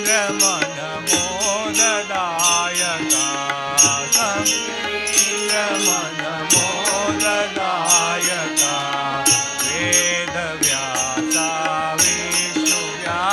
रमण मोददायका रमण मोददायका Vedavyasa विष्णुव्यापका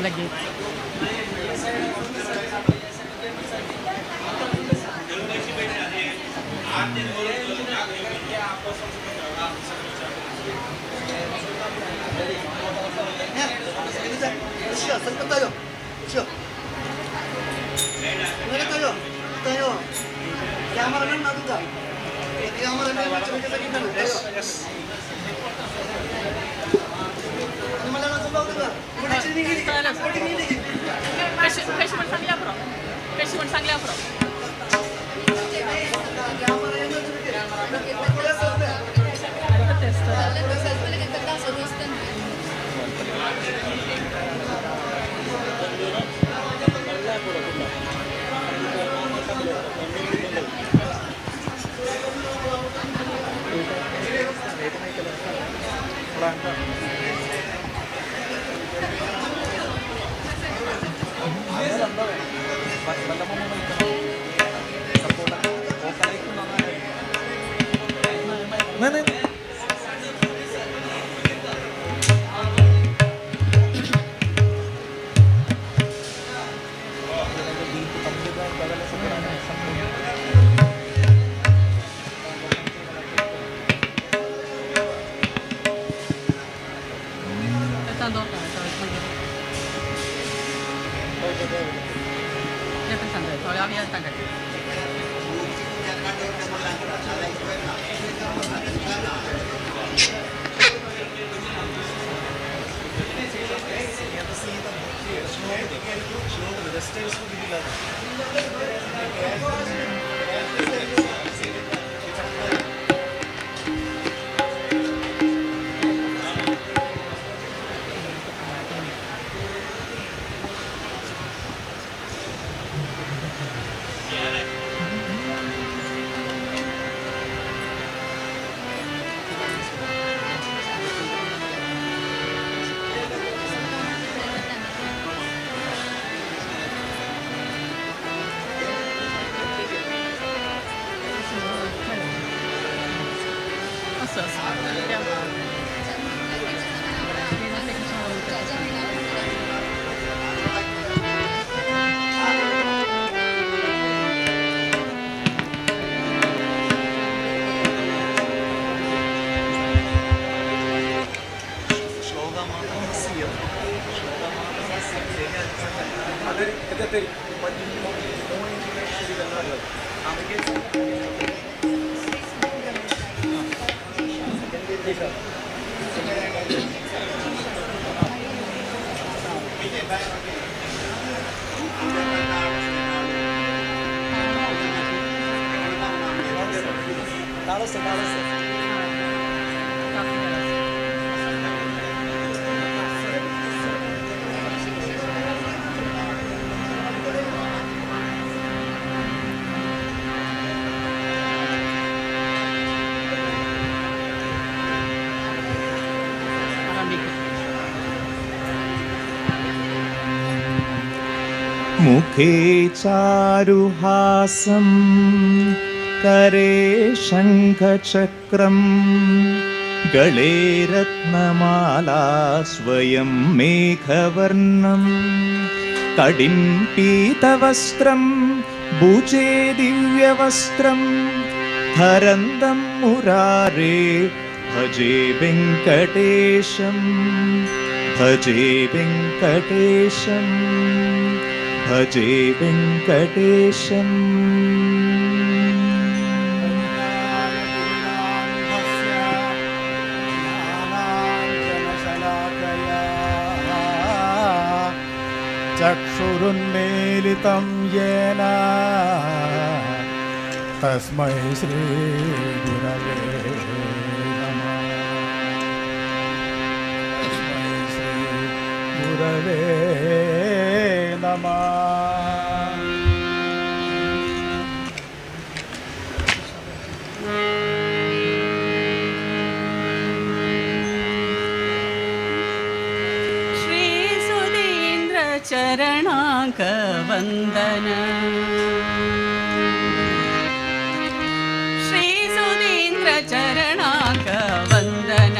lagi. Kasih sangglia bro. मुखे चारुहासं करे शङ्खचक्रं गले रत्नमाला स्वयं मेघवर्णं कडिं पीतवस्त्रं भुजे दिव्यवस्त्रं धरन्दं मुरारे भजे वेङ्कटेशं भजे वेङ्कटेशम् भजे वेङ्कटेशम्। चक्षुरुन्मीलितं येन तस्मै श्री गुरवे नमः। तस्मै श्री गुरवे नमः। चरणांक वंदन श्री सुधींद्र चरणांक वंदन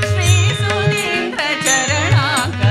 श्री सुधींद्र चरणांक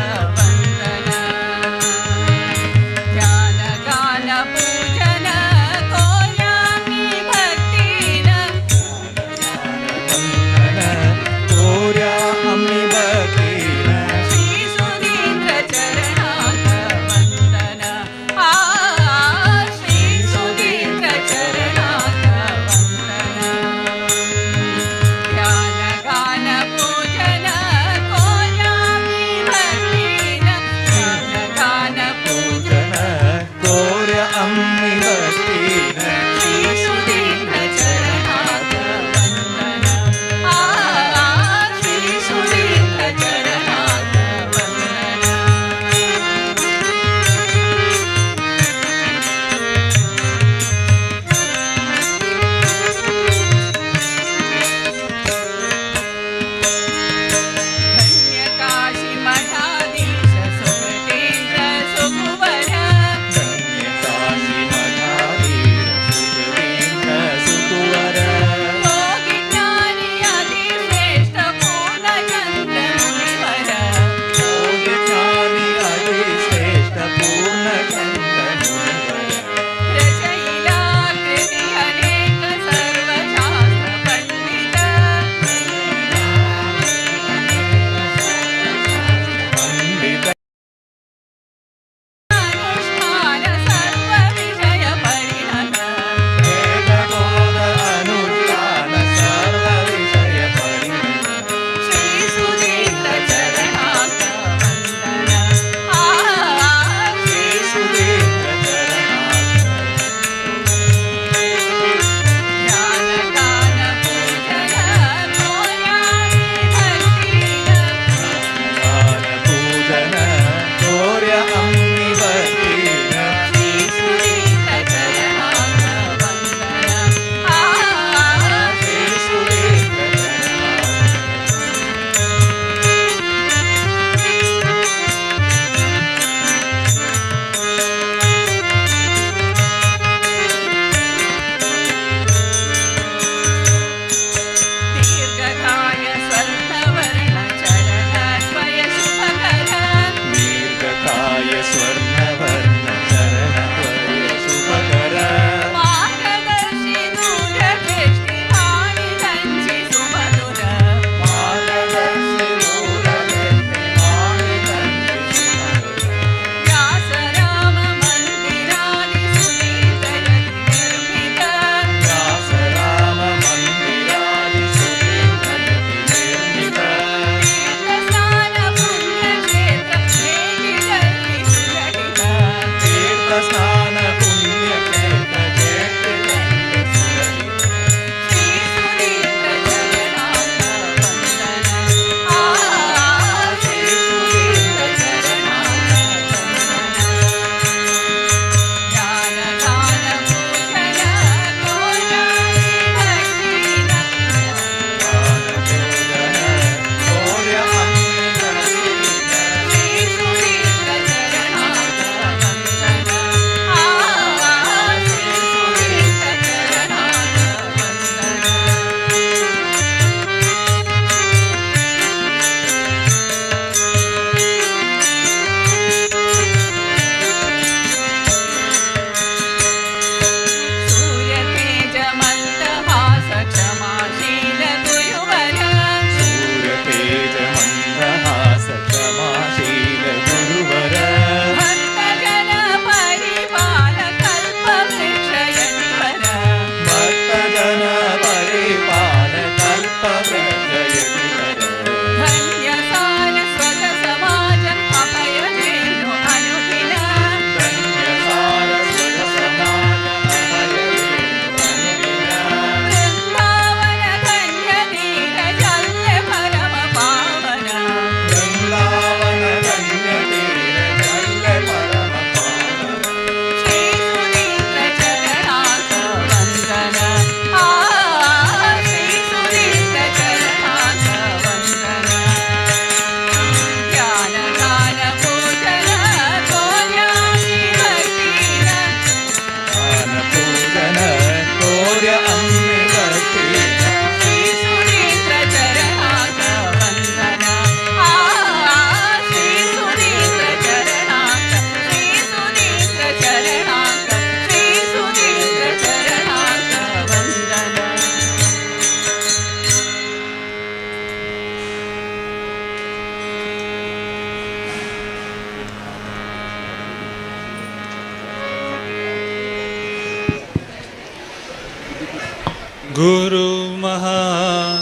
गुरु महाराज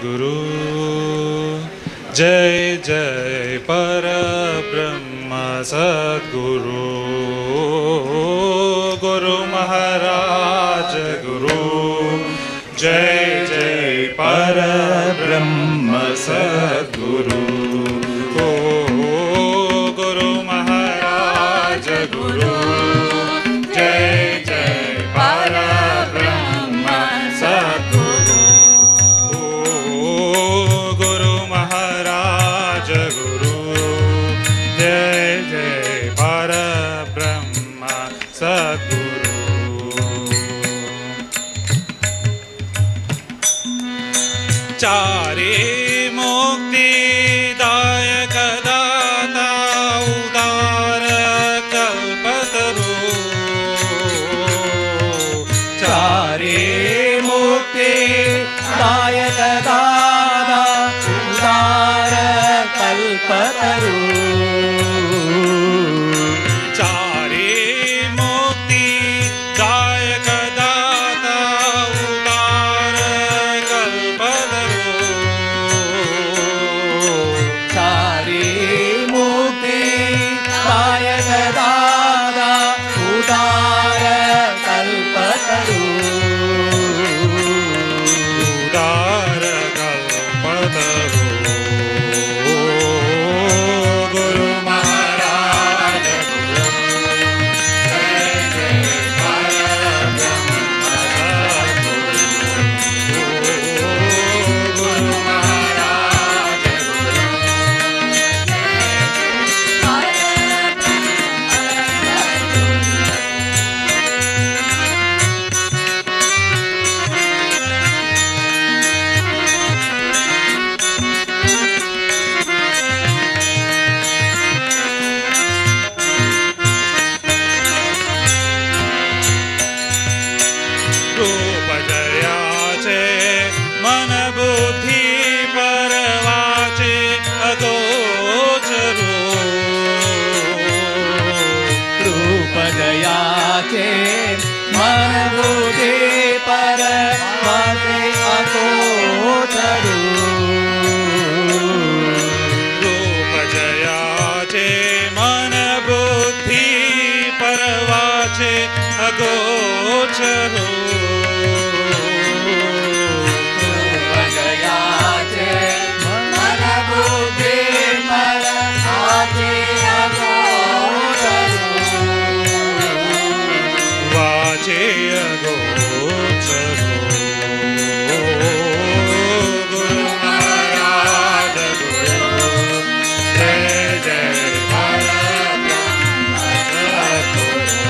गुरु जय जय पर ब्रह्म सद्गुरु गुरु महाराज गुरु जय जय पर ब्रह्म सद्गुरु गुरु महाराज गुरु जय जय पर ब्रह्म सद्गुरु गुरु महाराज गुरु जय जय पर ब्रह्म सद्गुरु चारे मुक्तिदायक दाता उदार कल्पतरु चारे मुक्तिदायक दाता उदार कल्पतरु चारे मुक्तिदायक दाता उदार कल्पतरु चारे मुक्तिदायक दाता उदार कल्पतरु उदार कल्पतरु गुरु महाराज गुरु जय जय पर ब्रह्म सद्गुरु गुरु महाराज गुरु रूप जयाचे मन बुद्धि परवाचे अगोचरो रूप गयाचे मन बुद्धि पर वासे अगोचरु रूप जयाचे मन बुद्धि परवाचे अगोचरो रूप गयाचे मन बुद्धि पर वासे अगोचरु वाचे अगोचरो गुरु महाराज गुरु जय जय पर ब्रह्म सद्गुरु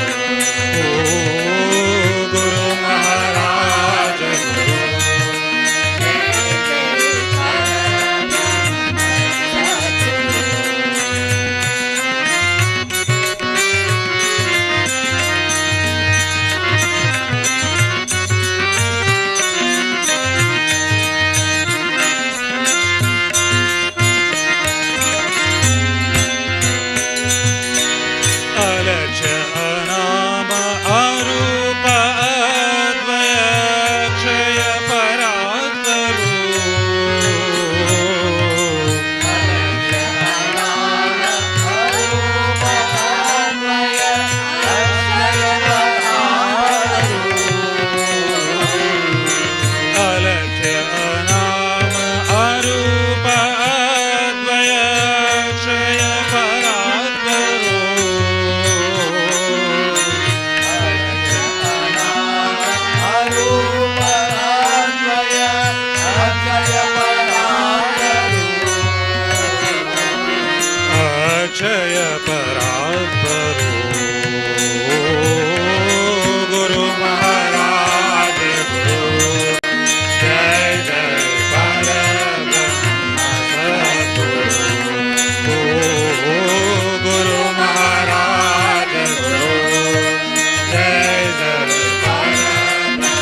गुरु महाराज गुरु अलक्ष्य अनाम अरूप अद्वय क्षय परात्परो अलक्ष्य अनाम अरूप अद्वय क्षय परात्परो अक्षय परात्परो गुरु महाराज गुरु जय जय पर ब्रह्म सद्गुरु गुरु महाराज गुरु जय जय पर ब्रह्म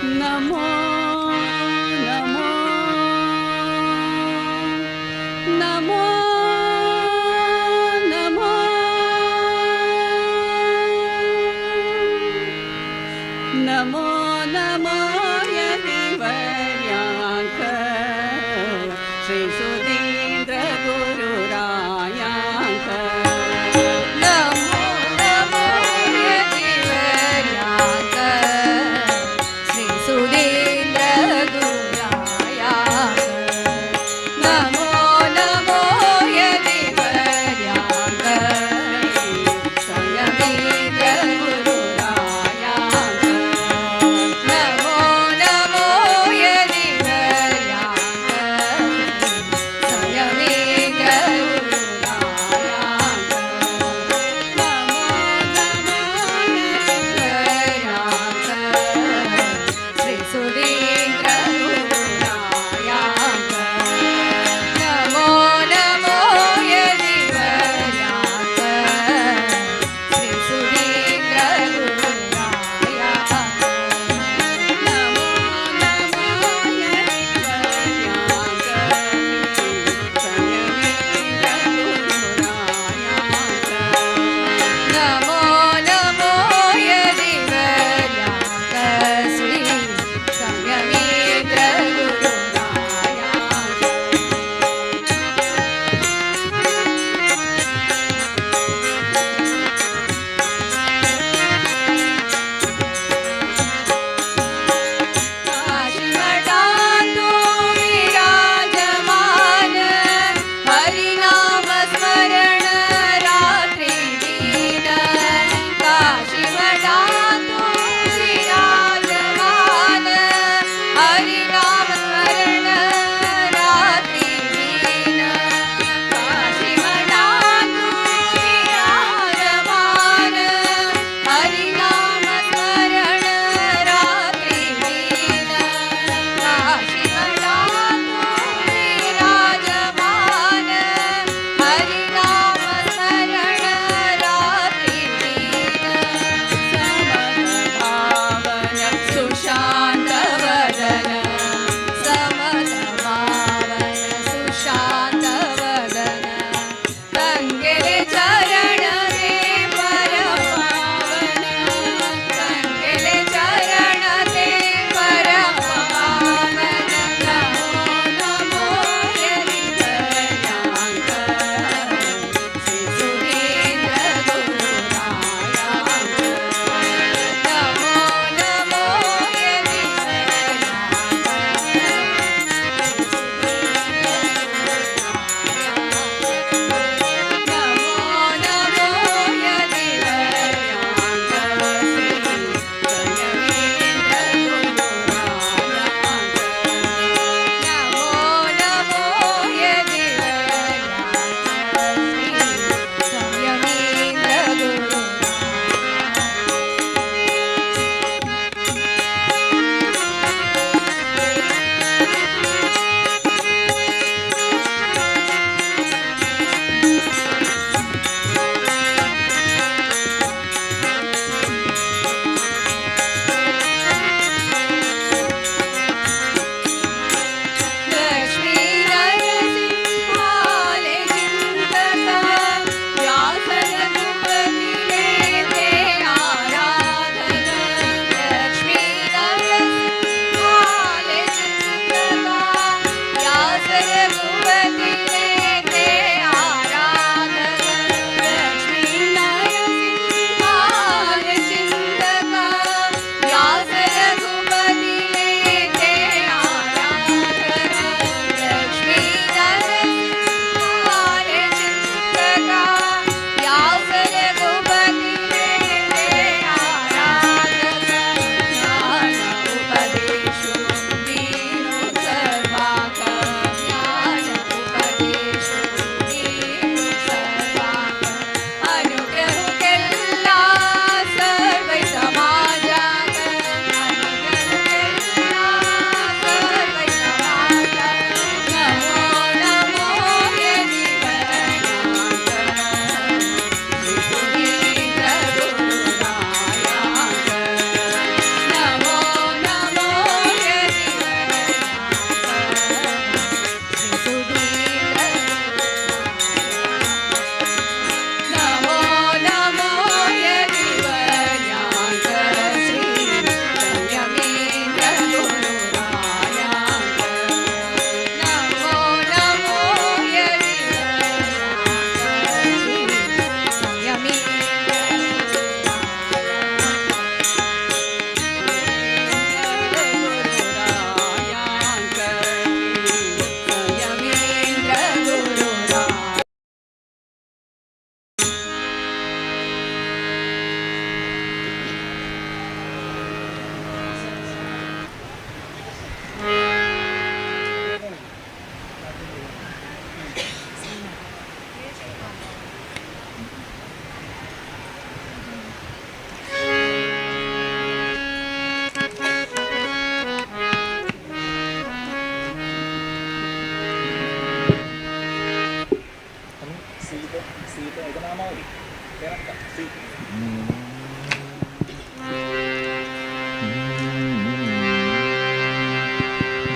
नमो नमो नमो नमो नमो नमो यतिवर्याङ्क श्री सुधीन्द्र गुरुरायाङ्क नमो नमो यतिवर्याङ्क श्री सुधीन्द्र गुरुरायाङ्क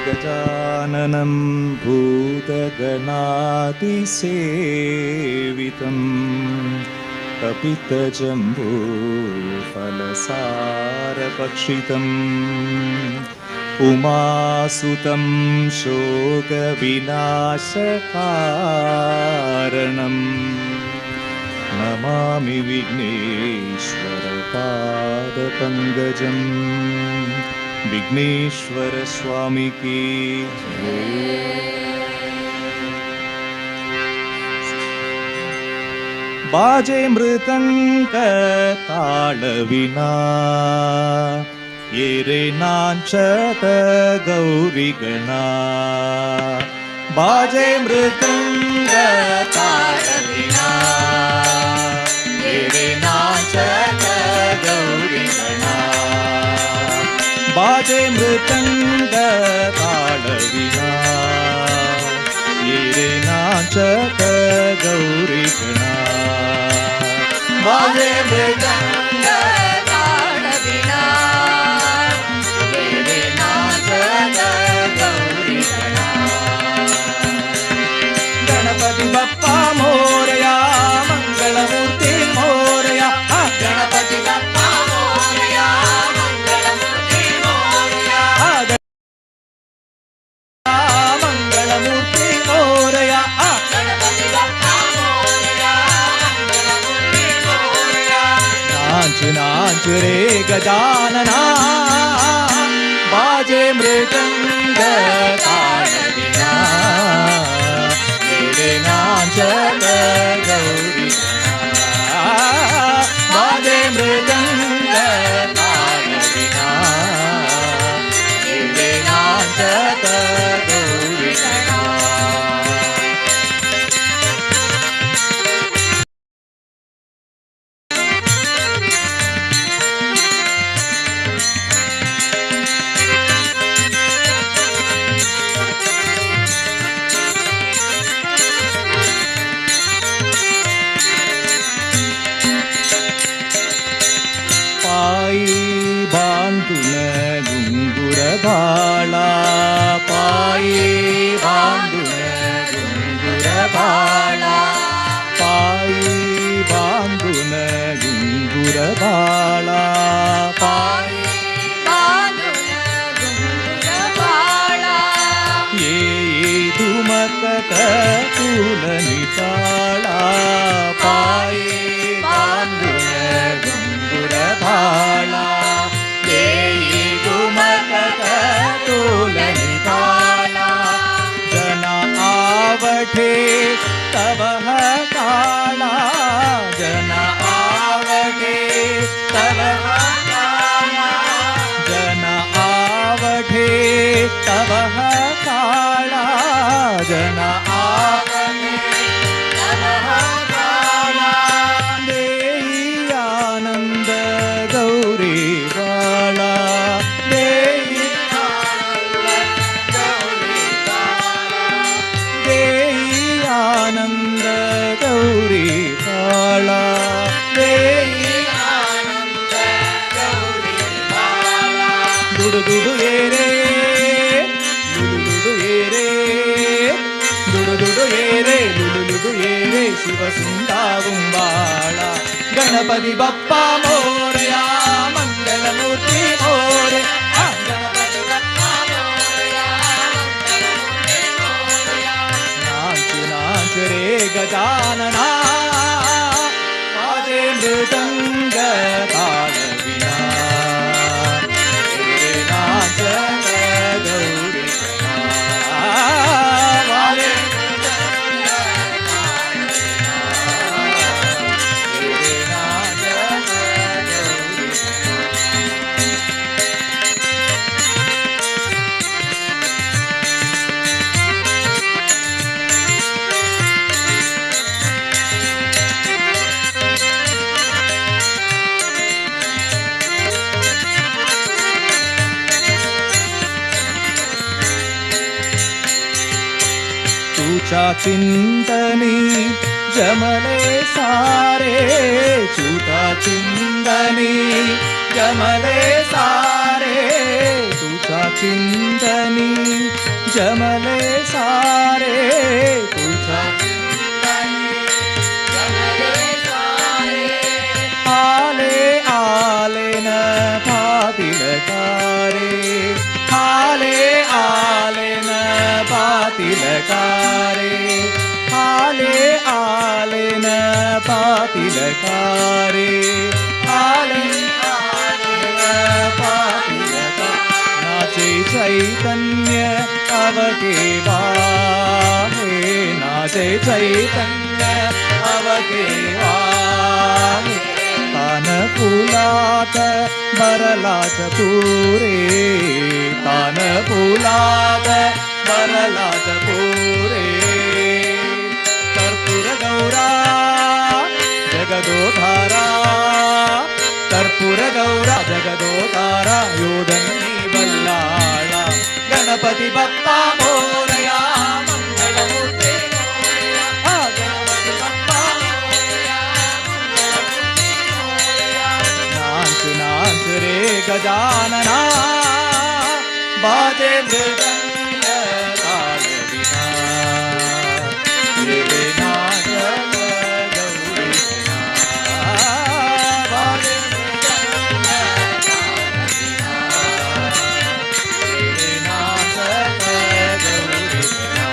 गजाननं भूतगणातिसेवितं कपितजम्बूफलसारभक्षितम् उमासुतं शोकविनाशकारणं नमामि विघ्नेश्वरपादपङ्कजम् विघ्नेश्वर स्वामी की बाजे मृदंग ताळविना येरे नांचत गौरीगणा बाजे मृदंग ताळविना येरे नांचत गौरीगणा बाजे मृदंग ताळविना येरे नाचत गौरीगणा बाजे मृदंग ताळविना येरे नाचत गौरीगणा गणपती बाप्पा मोरया मंगलमूर्ती मोरया गणपती बाप्पा मोरया मंगलमूर्ती मोरया गणपती बाप्पा मोरया मंगलमूर्ती मोरया नाच नाच रे गजानना बाजे मृदंग ताळविना येरे नाचत गौरीगणा बाजे मृदंग ताळविना येरे नाचत गौरीगणा पायी बांधून घुंगुर बाळा पायी बांधून घुंगुर बाळा पायी बांधून घुंगुर बाळा पायी बांधून घुंगुर बाळा ये धुमकत तुलनी टाळा पायी बांधून घुंगुर बाळा येई घुमकत तुलनी बाळा जना आवठे तव काळा जना आवठे तव काळा जना आवठे तव काळा जना आवठे तव काळा देई आनंद गौरी बाळा देई आनंद गौरी बाळा देई आनंद गौरी बाळा देई आनंद गौरी बाळा दुडु दुडु ये रे लुडु लुडु ये रे दुडु दुडु ये रे लुडु लुडु ये रे शिवसुंदावुं बाळा गणपति बप्पा मोरया मंगलमूर्ति मोरया गणपति बप्पा मोरया मंगलमूर्ति मोरया नाच नाच रे गजानना बाजे मृदंग ताळविना येरे नाचत गौरीगणा बाजे मृदंग ताळविना येरे नाचत तुझ्या चिंतनी जमले सारे छूता चिंतनी जमले सारे तुझा चिंतनी जमले सारे तुझा आले आले न पातिलकारे आले आले न पातिलकारे आले आले न पातिलकारे आले आले न पातिलकारे नाचे चैतन्य अवके वाहे नाचे चैतन्य अवके वाहे तान फुलात बरलाच पुरे तान फुलात बरलाच पुरे कर्पूर गौरा जगदोधारा कर्पूर गौरा जगदोधारा योधनी बल्लाळा गणपति बप्पा मोरया मंगलमूर्ते मोरया गणपति बप्पा मोरया नाच नाच रे गजानना बाजे मृदंग ताल बिना रे नाच गौरी बिना बाजे मृदंग ताल बिना रे नाच गौरी बिना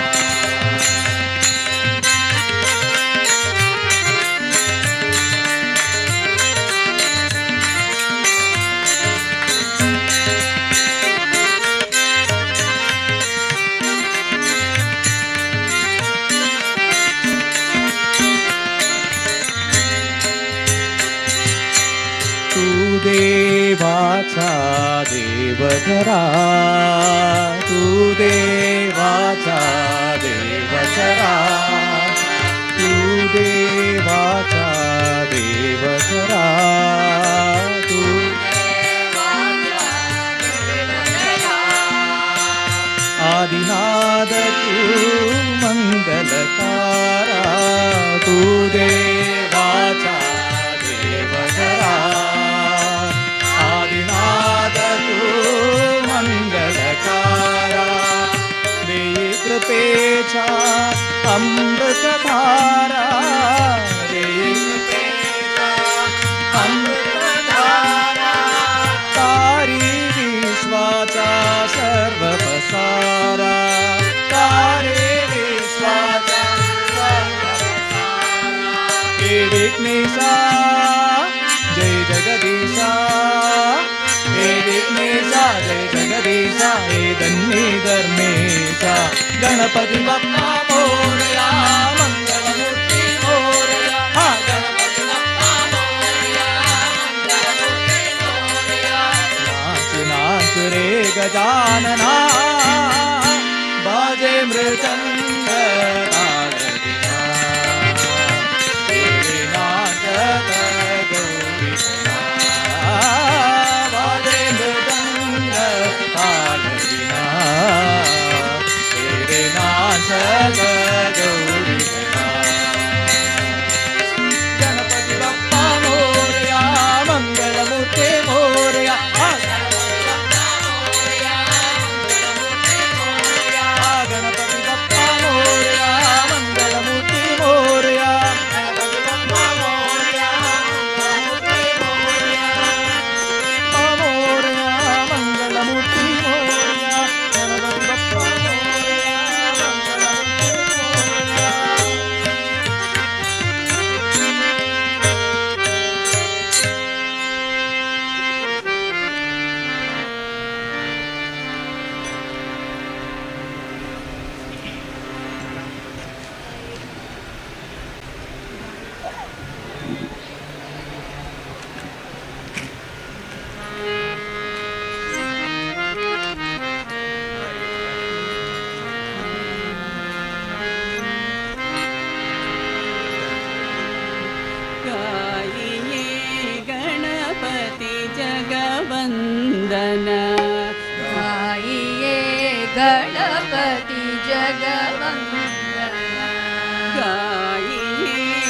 देवाचा देवधरा तू देवाचा देवधरा तू देवाचा देवधरा तू आदिनाद तू मंगलकारा तू देवाचा देवधरा आदिनाद तू मंगलकारा देई कृपेचा अमृतधारा देई कृपेचा अमृतधारा तारी विश्वाचा सर्व पसारा तारे विश्वाचा सर्व पसारा हे विघ्नेशा जय जगदीशा हे विघ्नेशा जय जगदीशा हे धन्य धर्मेशा गणपति बप्पा मोरया मंगलमूर्ति मोरया हा गणपति बप्पा मोरया मंगलमूर्ति मोरया नाच नाच रे गजानना बाजे मृदंग ताल बिना रे नाच गौरी बिना बाजे मृदंग ताल बिना रे नाच गौरी बिना गणपति बप्पा मोरया मंगलमूर्ते मोरया गणपति बप्पा मोरया मंगलमूर्ति मोरया गणपति बप्पा मोरया मंगलमूर्ति मोरया मोरया मंगलमूर्ति मोरया गणपति बप्पा मोरया मंगलमूर्ति गाइए गणपति जगवंदन गाइए गणपति जगवंदन गाइए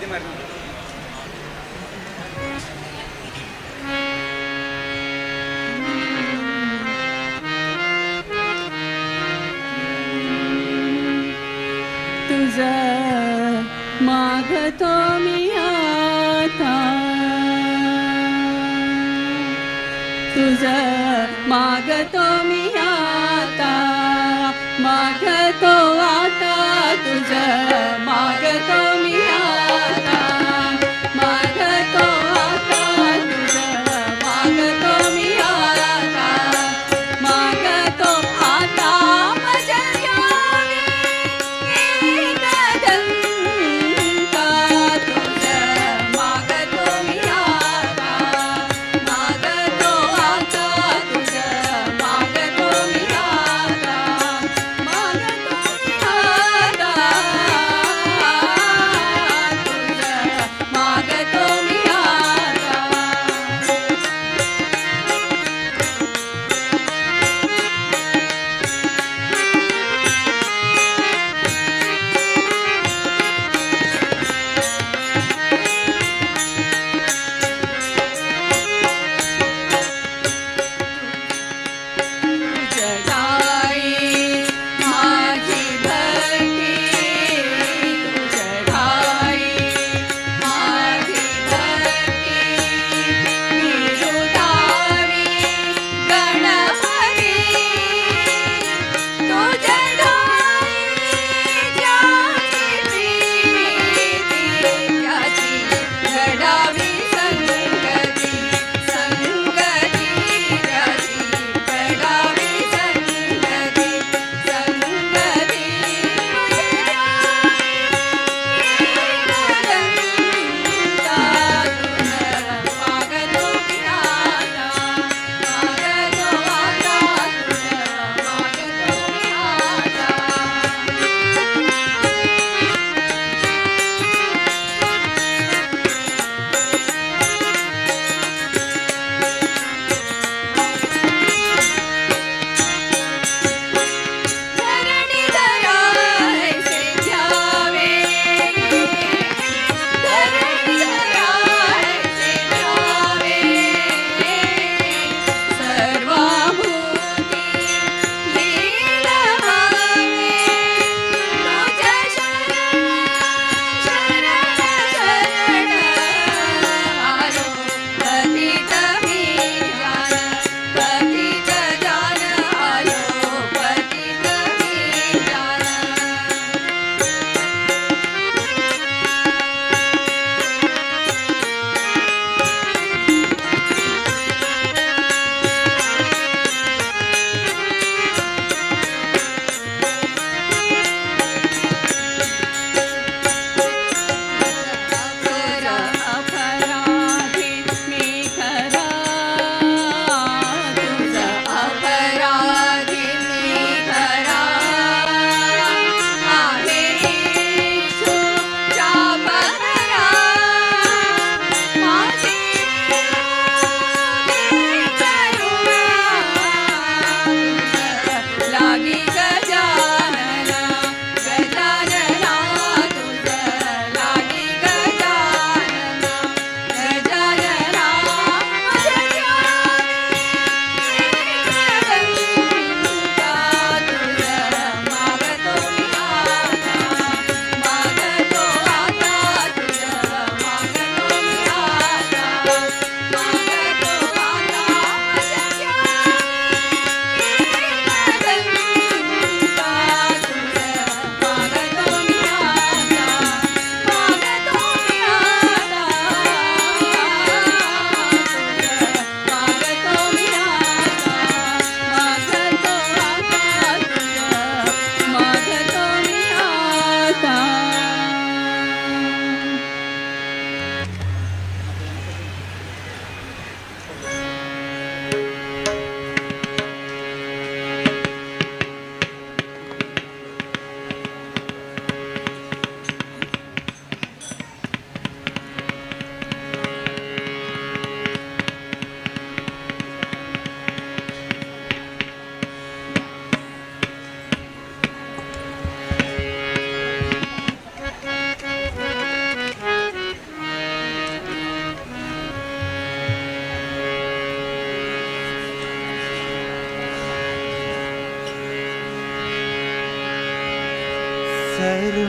तुझं मागतो मी आता, तुझं मागतो मी आता, मागतो आता, तुझं मागतो मी आता, मागतो आता, तुझं मागतो मी आता, मागतो आता माझ्या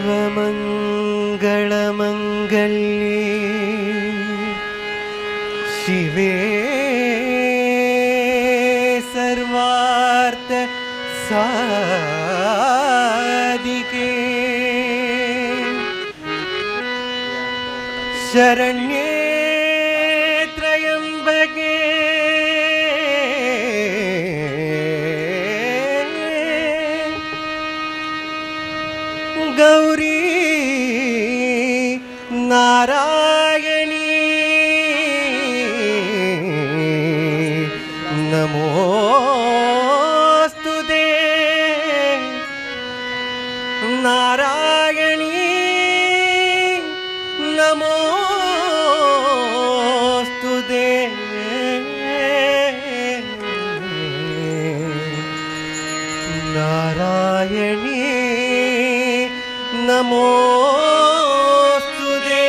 सर्वमङ्गलमङ्गल्ये शिवे सर्वार्थ साधिके शरण्ये त्र्यम्बके गौरी नारायणी नमोस्तुते नारायणी नमोस्तुते नारायणी नमोस्तुते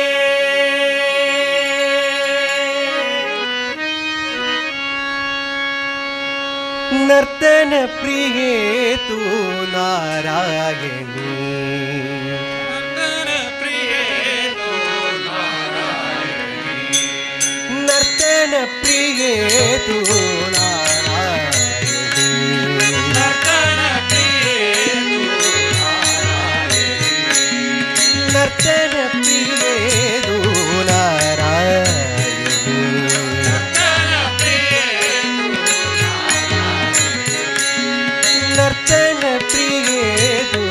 नर्तन प्रिये तु नारायणी नर्तन प्रिये तु नर्तन प्रिये तु नारायणी नर्तन प्रिये तु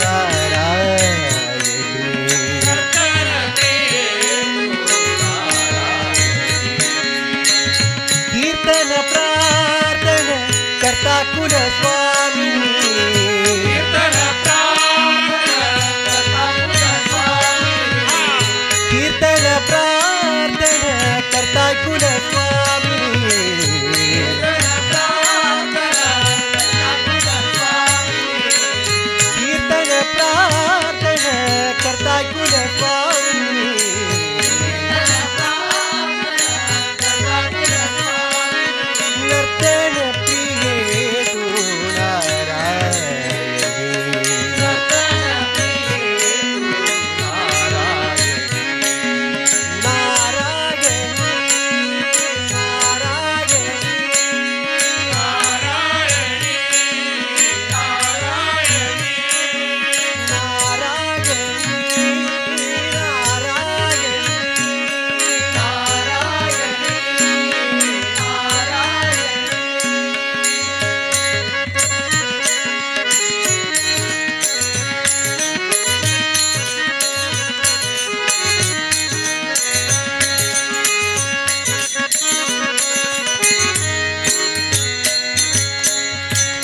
नारायणी कीर्तन प्रार्थन कर्ता कुल स्वामी कीर्तन प्रार्थन कर्ता कुल स्वामी कीर्तन प्रार्थन कर्ता कुल स्वामी नर्तन प्रिये तु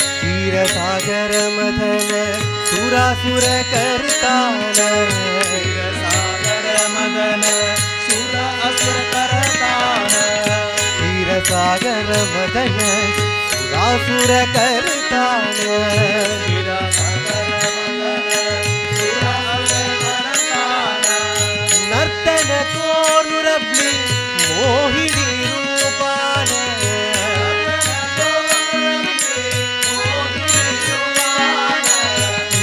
क्षीरसागर मदन सुरासुर कर्तान क्षीरसागर मदन सुर असुर कर्तान क्षीरसागर मदन सुरासुर कर्तान क्षीरसागर मदन सुर असुर कर्तान नर्तन तोरुरब्लि मोहिनी रूपान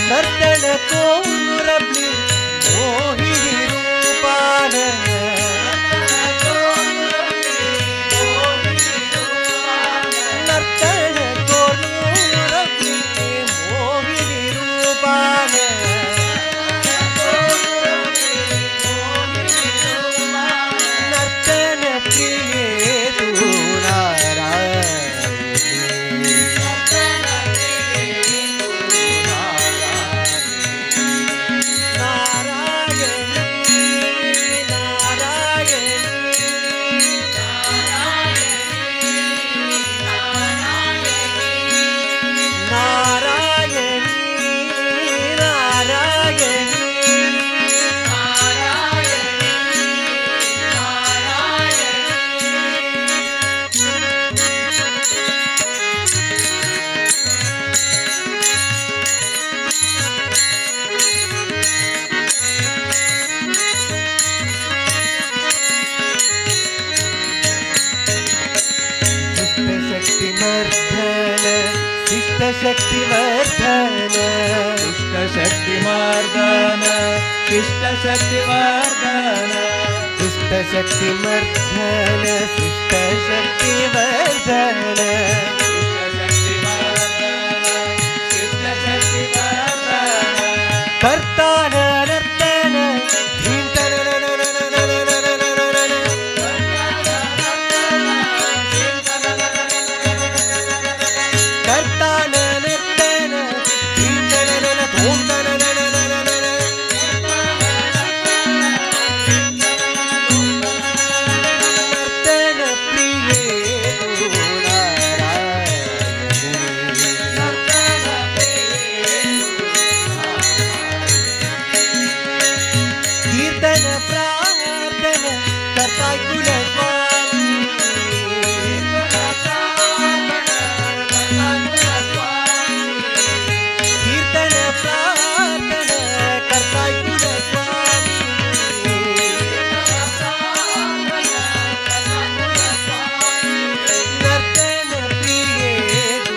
नर्तन तोरुरब्लि मोहिनी रूपान नर्तन तोरुरब्लि मोहिनी रूपान नर्तन प्रिये तु शक्तिवर्धन दुष्टशक्तिमर्दन शिष्टशक्तिवर्धन दुष्टशक्तिमर्दन शिष्टशक्तिवर्धन कर्तान नर्तन कर्तान नर्तन नर्तन प्रिये तू कीर्तन प्रार्थन करताय कुलस्वामी कीर्तन प्रार्थन करताय कुलस्वामी नर्तन प्रिये तू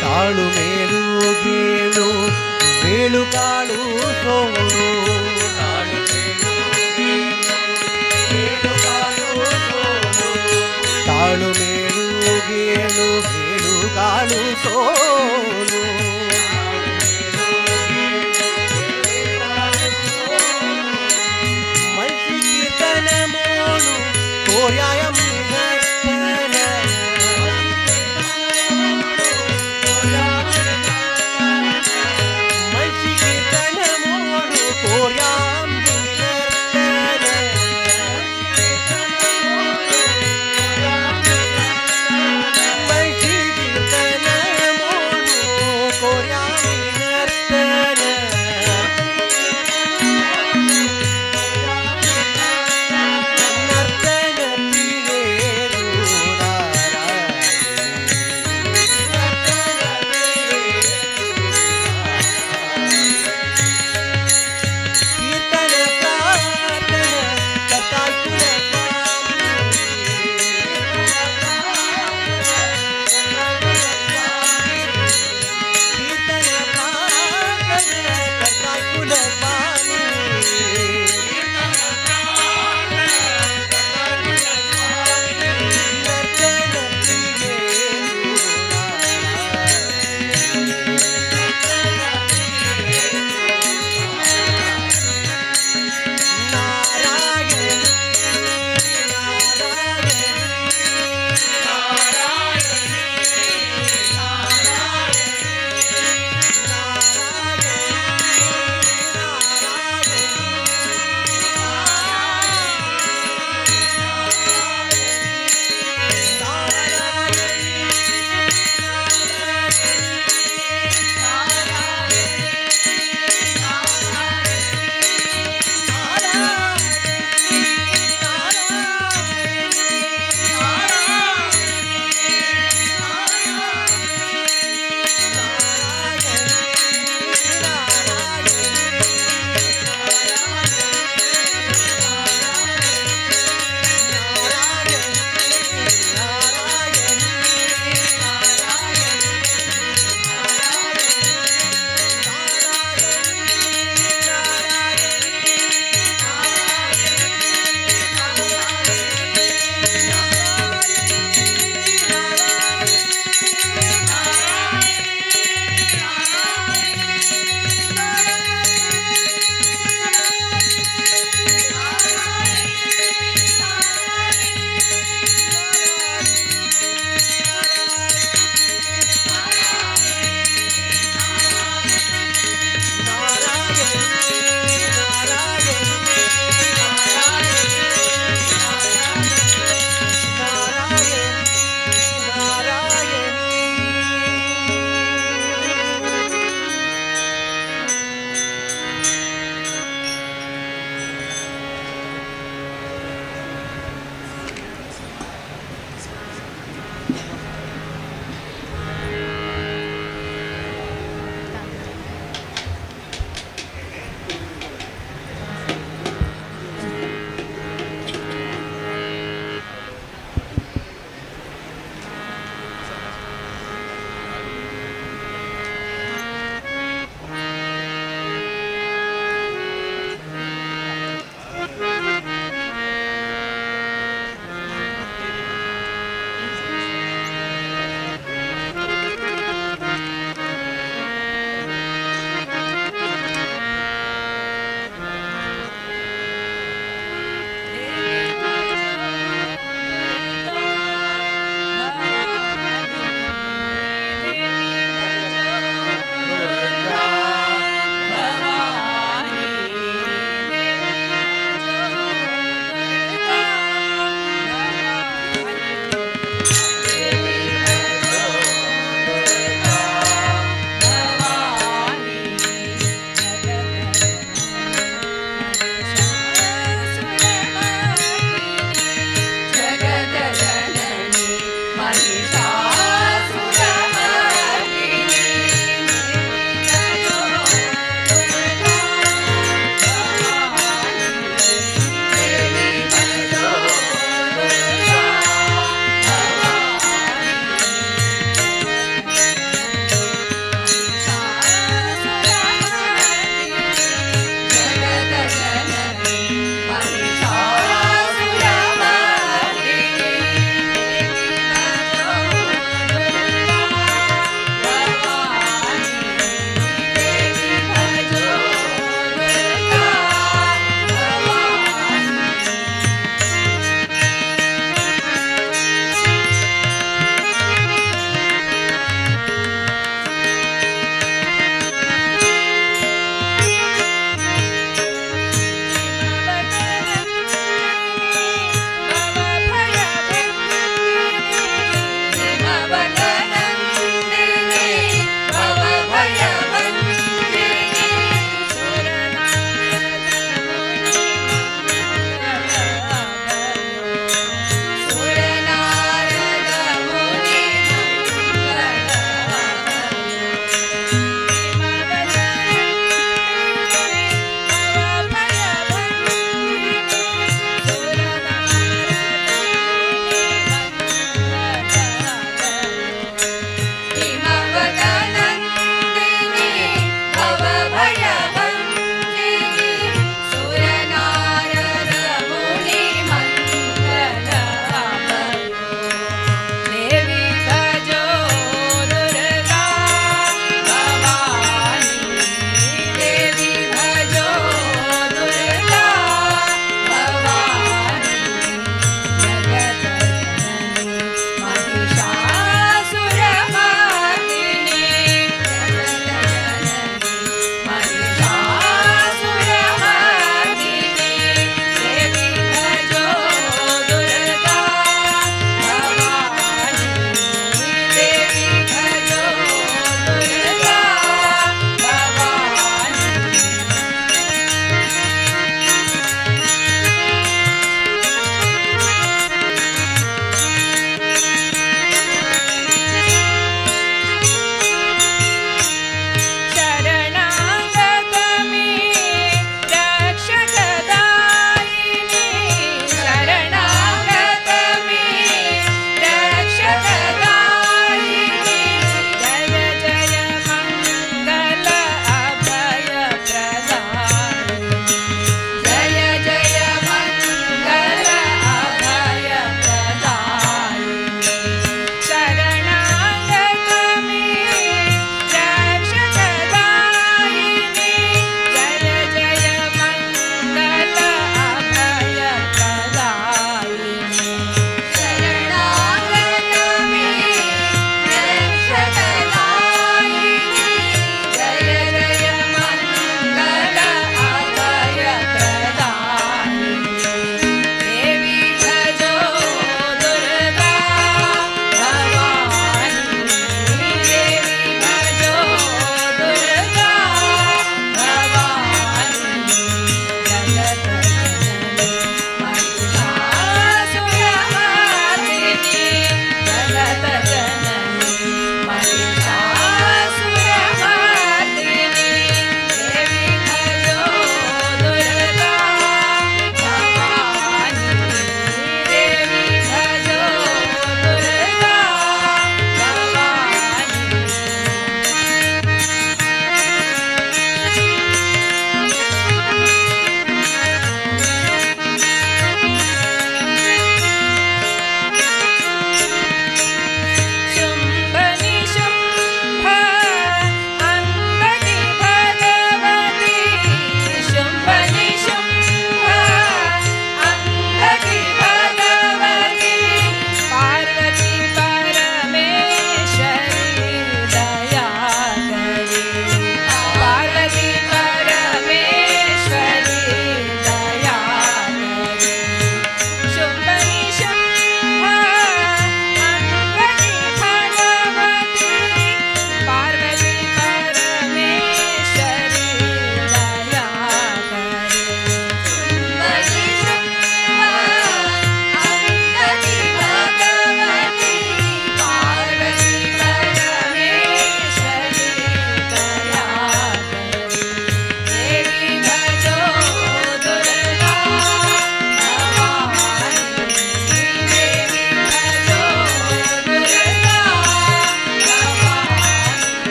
ತಾಳು ಮೇಲು ಗೇಳು ಬೇಳು ಕಾಳು ಸೋನು ತಾಳು ಮೇಲು ಗೇಳು ಬೇಳು ಕಾಳು ಸೋನು ಮಲ್ಸಿ ಕೀರ್ತನ ಮೋನು ಕೋರ್ಯಾಯಂ ನರ್ತನ ಮಲ್ಸಿ ಕೀರ್ತನ ಮೋನು ಕೋರ್ಯಾಂ ನರ್ತನ ಮಲ್ಸಿ ಕೀರ್ತನ ಮೋನು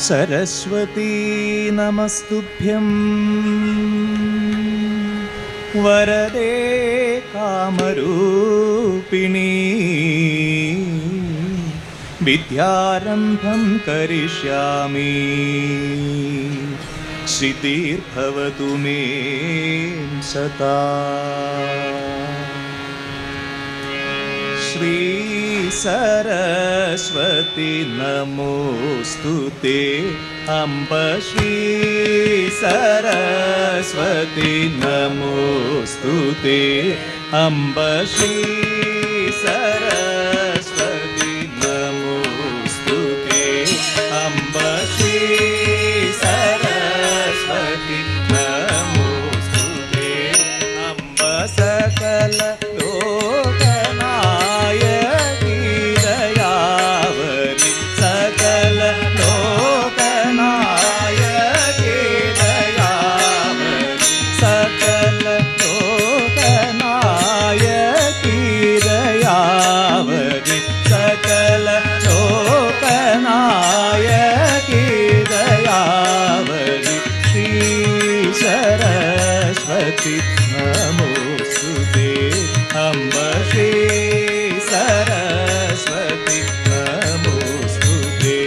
सरस्वती नमस्तुभ्यं वरदे कामरूपिणी विद्यारम्भं करिष्यामि श्रीतिर्भवतु मे सदा। श्री सरस्वती नमोस्तुते अम्ब श्री सरस्वती नमोस्तुते अम्ब श्री सरस्वती नमोस्तुते अम्ब श्री सरस्वती नमोस्तुते अम्ब सकल नमोस्तुते अम्ब श्री सरस्वती नमोस्तुते।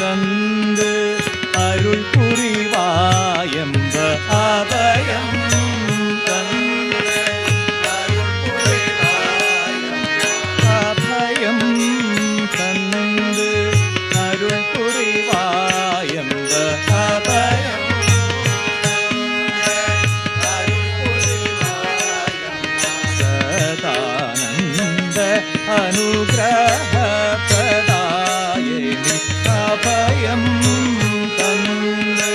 தந்து அருள் புரிவாயம்ப அபயம் தந்து அருள் புரிவாயம்ப அபயம் தந்து அருள் புரிவாயம்ப அபயம் அருள் புரிவாயம்ப சதானந்த அனுகிரக அபயம் தந்து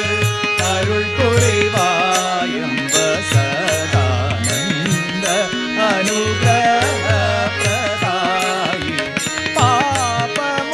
அருள் புரிவாயம்ப சதானந்த அனுகிரக பிரதாயி பாபமோகினி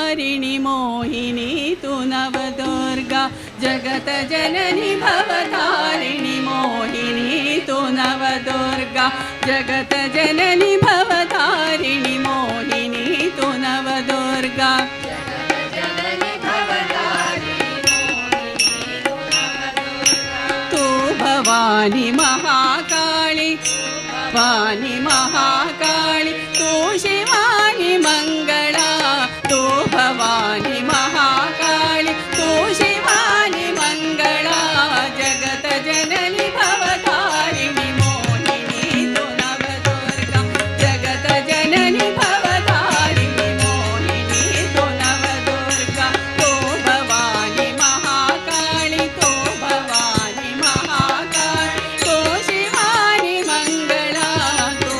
भवतारिणि मोहिनी तु नवदुर्गा जगत जननी भवतारिणि मोहिनी तु नवदुर्गा जगत जननी भवतारिणि मोहिनी तु नवदुर्गा तु भवानी महाकाली वाणी महाकाली तु शिवानी मंगला तु भवानी महाकाली तु शिवानी मंगला जगत जननी भवतारिणि मोहिनी तु नवदुर्गा जगत जननी भवतारिणि मोहिनी तु नवदुर्गा तु भवानी महाकाली तु भवानी महाकाली तु शिवानी मंगला तु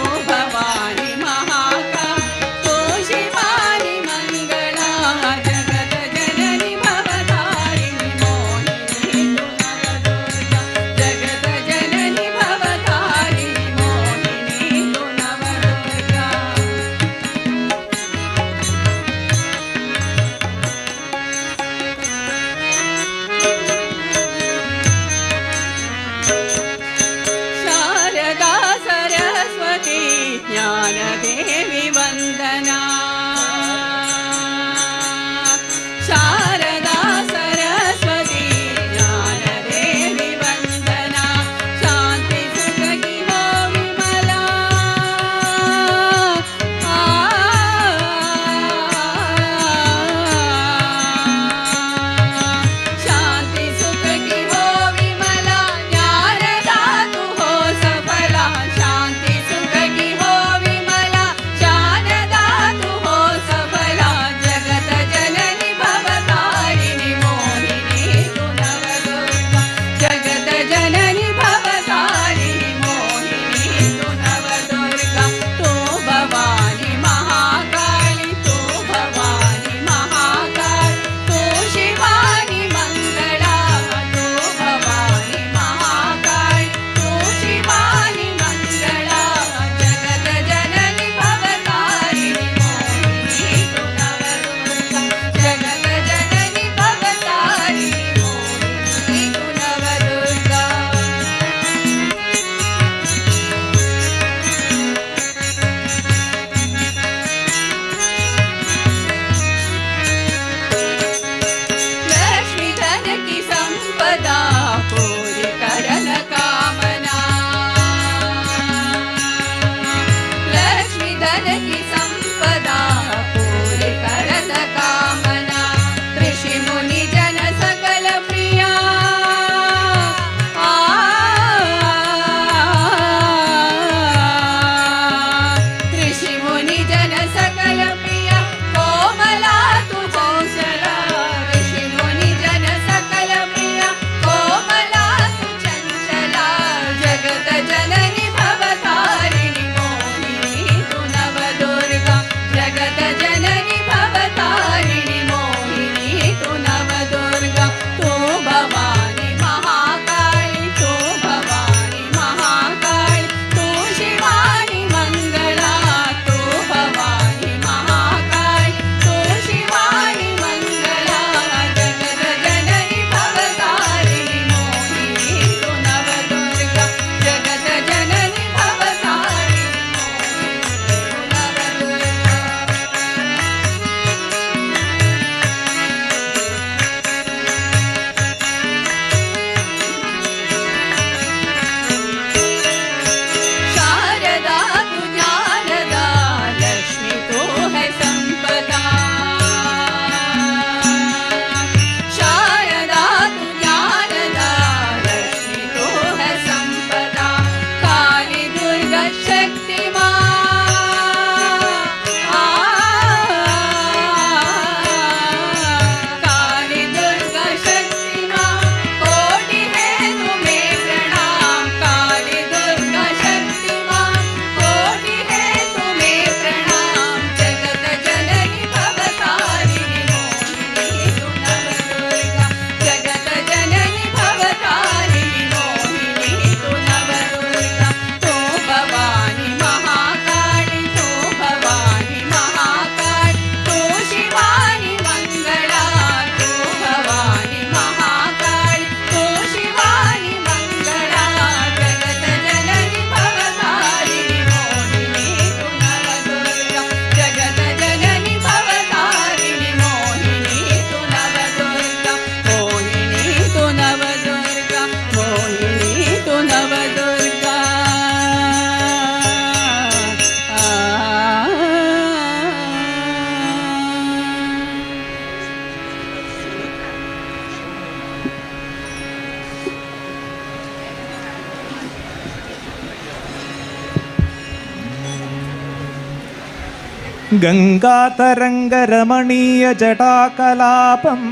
ഗംഗാതരംഗരമണീയ ജടാകലാപം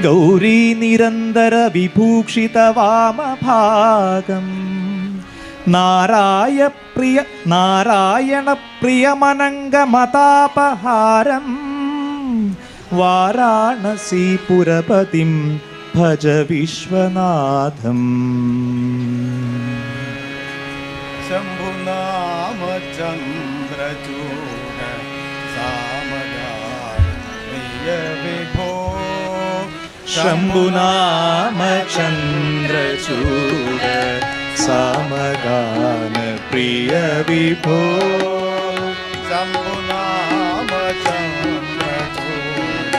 ഗൗരീ നിരന്തര വിഭൂഷിത വാമഭാഗം നാരായണ പ്രിയമനംഗമതാപഹാരം വാരാണസീപുരപതിം ഭജ വിശ്വനാഥം. ശംഭുനാമചന്ദ്രചൂഢ സാമഗാന പ്രിയ വിഭോ. ശംഭുനാമചന്ദ്രചൂഢ സാമഗാന പ്രിയ വിഭോ. ശംഭുനാമചന്ദ്രചൂഢ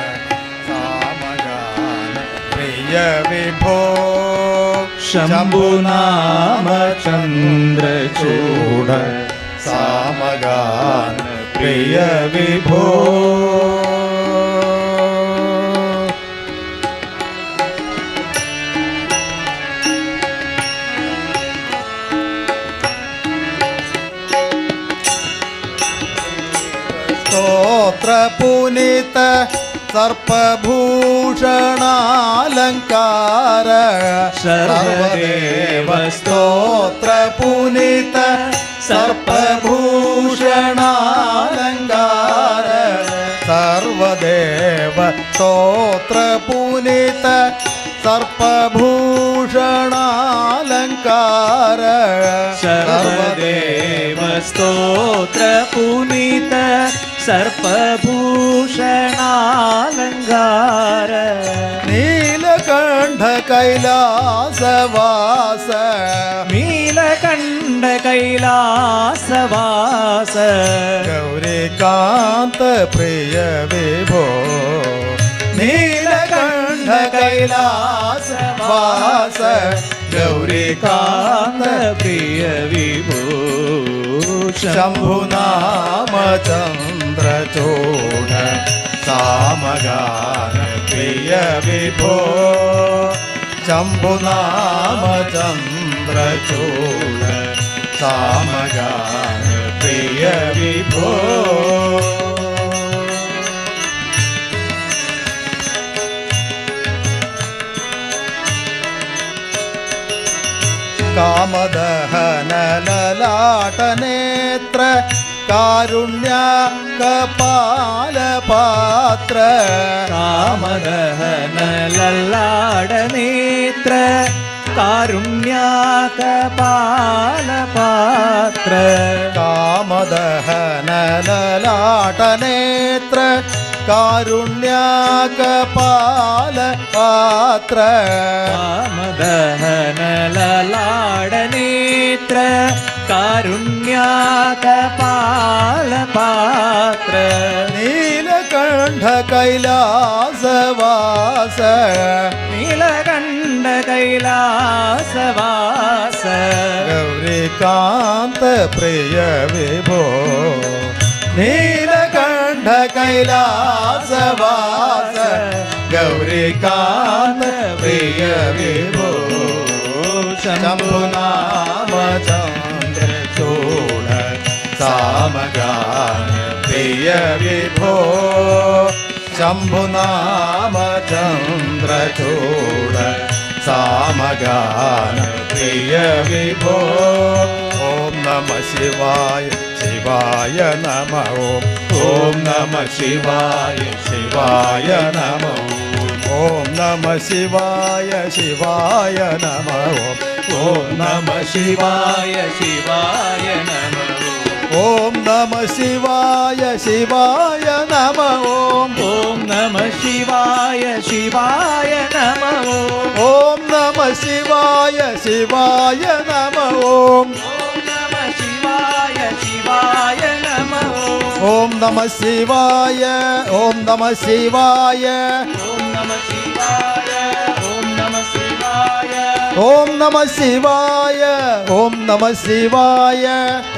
സാമഗാന പ്രിയ വിഭോ. ശംഭുനാമചന്ദ്രചൂഢ സാമഗാന പ്രിയ വിഭോ. സ്തോത്ര പുനിത സർപ്പഭൂഷണാലങ്കാര സർവദേവ. സ്തോത്ര പുനിത സർപ്പഭൂഷണാലങ്കാര സർവദേവ. സ്തോത്ര പുനിത സർപ്പഭൂഷണാലങ്കാര സർവദേവ. സ്തോത്ര പുനീത സർപ്പഭൂഷണാലങ്കാര നീലകണ്ഠ കൈലാസവാസ. നീലകണ്ഠ കൈലാസവാസ ഗൗരികാന്ത പ്രിയ വിഭോ. നീലകണ്ഠ കൈലാസവാസ ഗൗരികാന്ത പ്രിയ വിഭോ. ശംഭുനാമചന്ദ്രചൂഢ സാമഗാന പ്രിയ വിഭോ. ശംഭുനാമചന്ദ്രചൂഢ സാമഗാന പ്രിയ വിഭോ. കാമദഹനലലാടനേത്ര കാരുണ്യ കപാലപാത്ര. കാമദഹനലലാടനേത്ര കാരുണ്യാകപാലപാത്ര. കാമദഹനലലാടനേത്ര കാരുണ്യ കപാലപാത്ര. കാമദഹനലലാടനേത്ര കാരുണ്യാകപാലപാത്ര. നീലകണ്ഠ കൈലാസവാസ. നീലകണ്ഠ കൈലാസവാസ ഗൗരികാന്ത പ്രിയ വിഭോ. നീലകണ്ഠ കൈലാസവാസ ഗൗരികാന്ത പ്രിയ വിഭോ. ശംഭുനാമചന്ദ്രചൂഢ സാമഗാന പ്രിയ വിഭോ. ശംഭുനാമചന്ദ്രചൂഢ സാമഗാന പ്രിയ വിഭോ. ഓം നമ ശിവായ ശിവായ നമ. ഓം നമ ശിവായ ശിവായ നമ. ഓം നമ ശിവായ ശിവായ നമ. ഓം നമ ശിവായ ശിവായ നമ. ഓം നമ ശിവായ ശിവായ നമ. ഓം നമ ശിവായ ശിവായ നമ. ഓം നമ ശിവായ ശിവായ നമ. ഓം നമ ശിവായ ശിവായ നമ. ഓം നമ ശിവായ. ഓം നമ ശിവായ. ഓം നമ ശിവായ. ഓം നമ ശിവായ. ഓം നമ ശിവായ. ഓം നമ ശിവായ.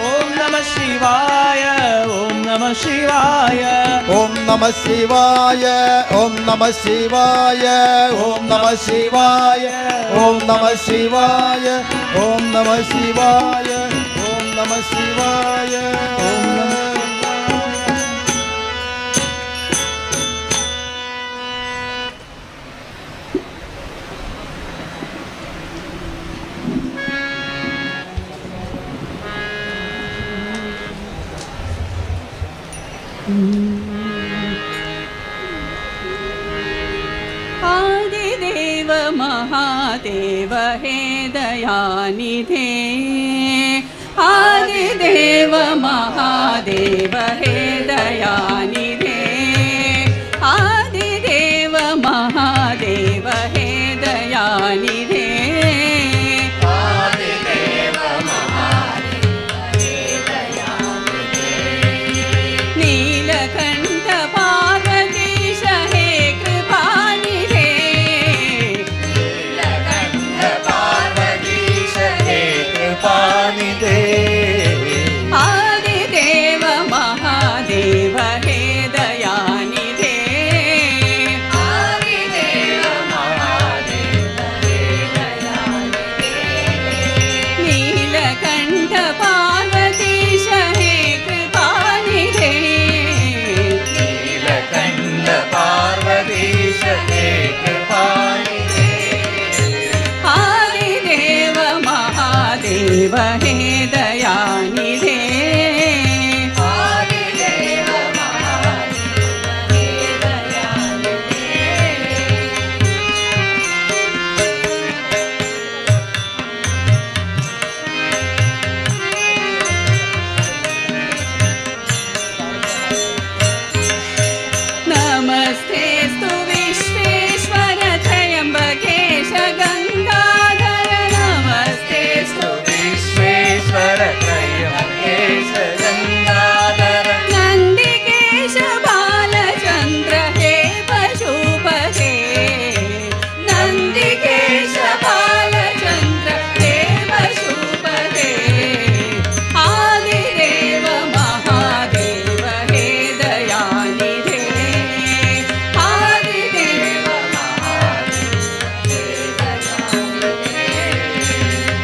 ഓം നമ ശിവായ. ഓം നമ ശിവായ. ഓം നമ ശിവായ. ഓം നമ ശിവായ. ഓം നമ ശിവായ. ഓം നമ ശിവായ. ഓം നമ ശിവായ. ഓം നമ ശിവായ. ഓം നമ आदिदेव महादेव हे दयानिधे आदिदेव महादेव हे दयानिधे आदिदेव महादेव हे दयानिधे नीलकंठ पार्वतीश हे कृपानिधे नीलकंठ पार्वतीश हे कृपानिधे आदिदेव महादेव हे दयानिधे आदिदेव महादेव हे दयानिधे नीलकंठ पार्वतीश हे कृपानिधे नीलकंठ पार्वतीश हे कृपानिधे आदिदेव महादेव हे दयानिधे आदिदेव महादेव हे दयानिधे नमस्तेस्तु विश्वेश्वर त्र्यम्बकेश गंगाधर नमस्तेस्तु विश्वेश्वर त्रयम्बकेश गंगाधर नंदिकेश बालचंद्र हे पशुपते नंदिकेश बालचंद्र हे पशुपते आदिदेव महादेव हे दयानिधे आदिदेव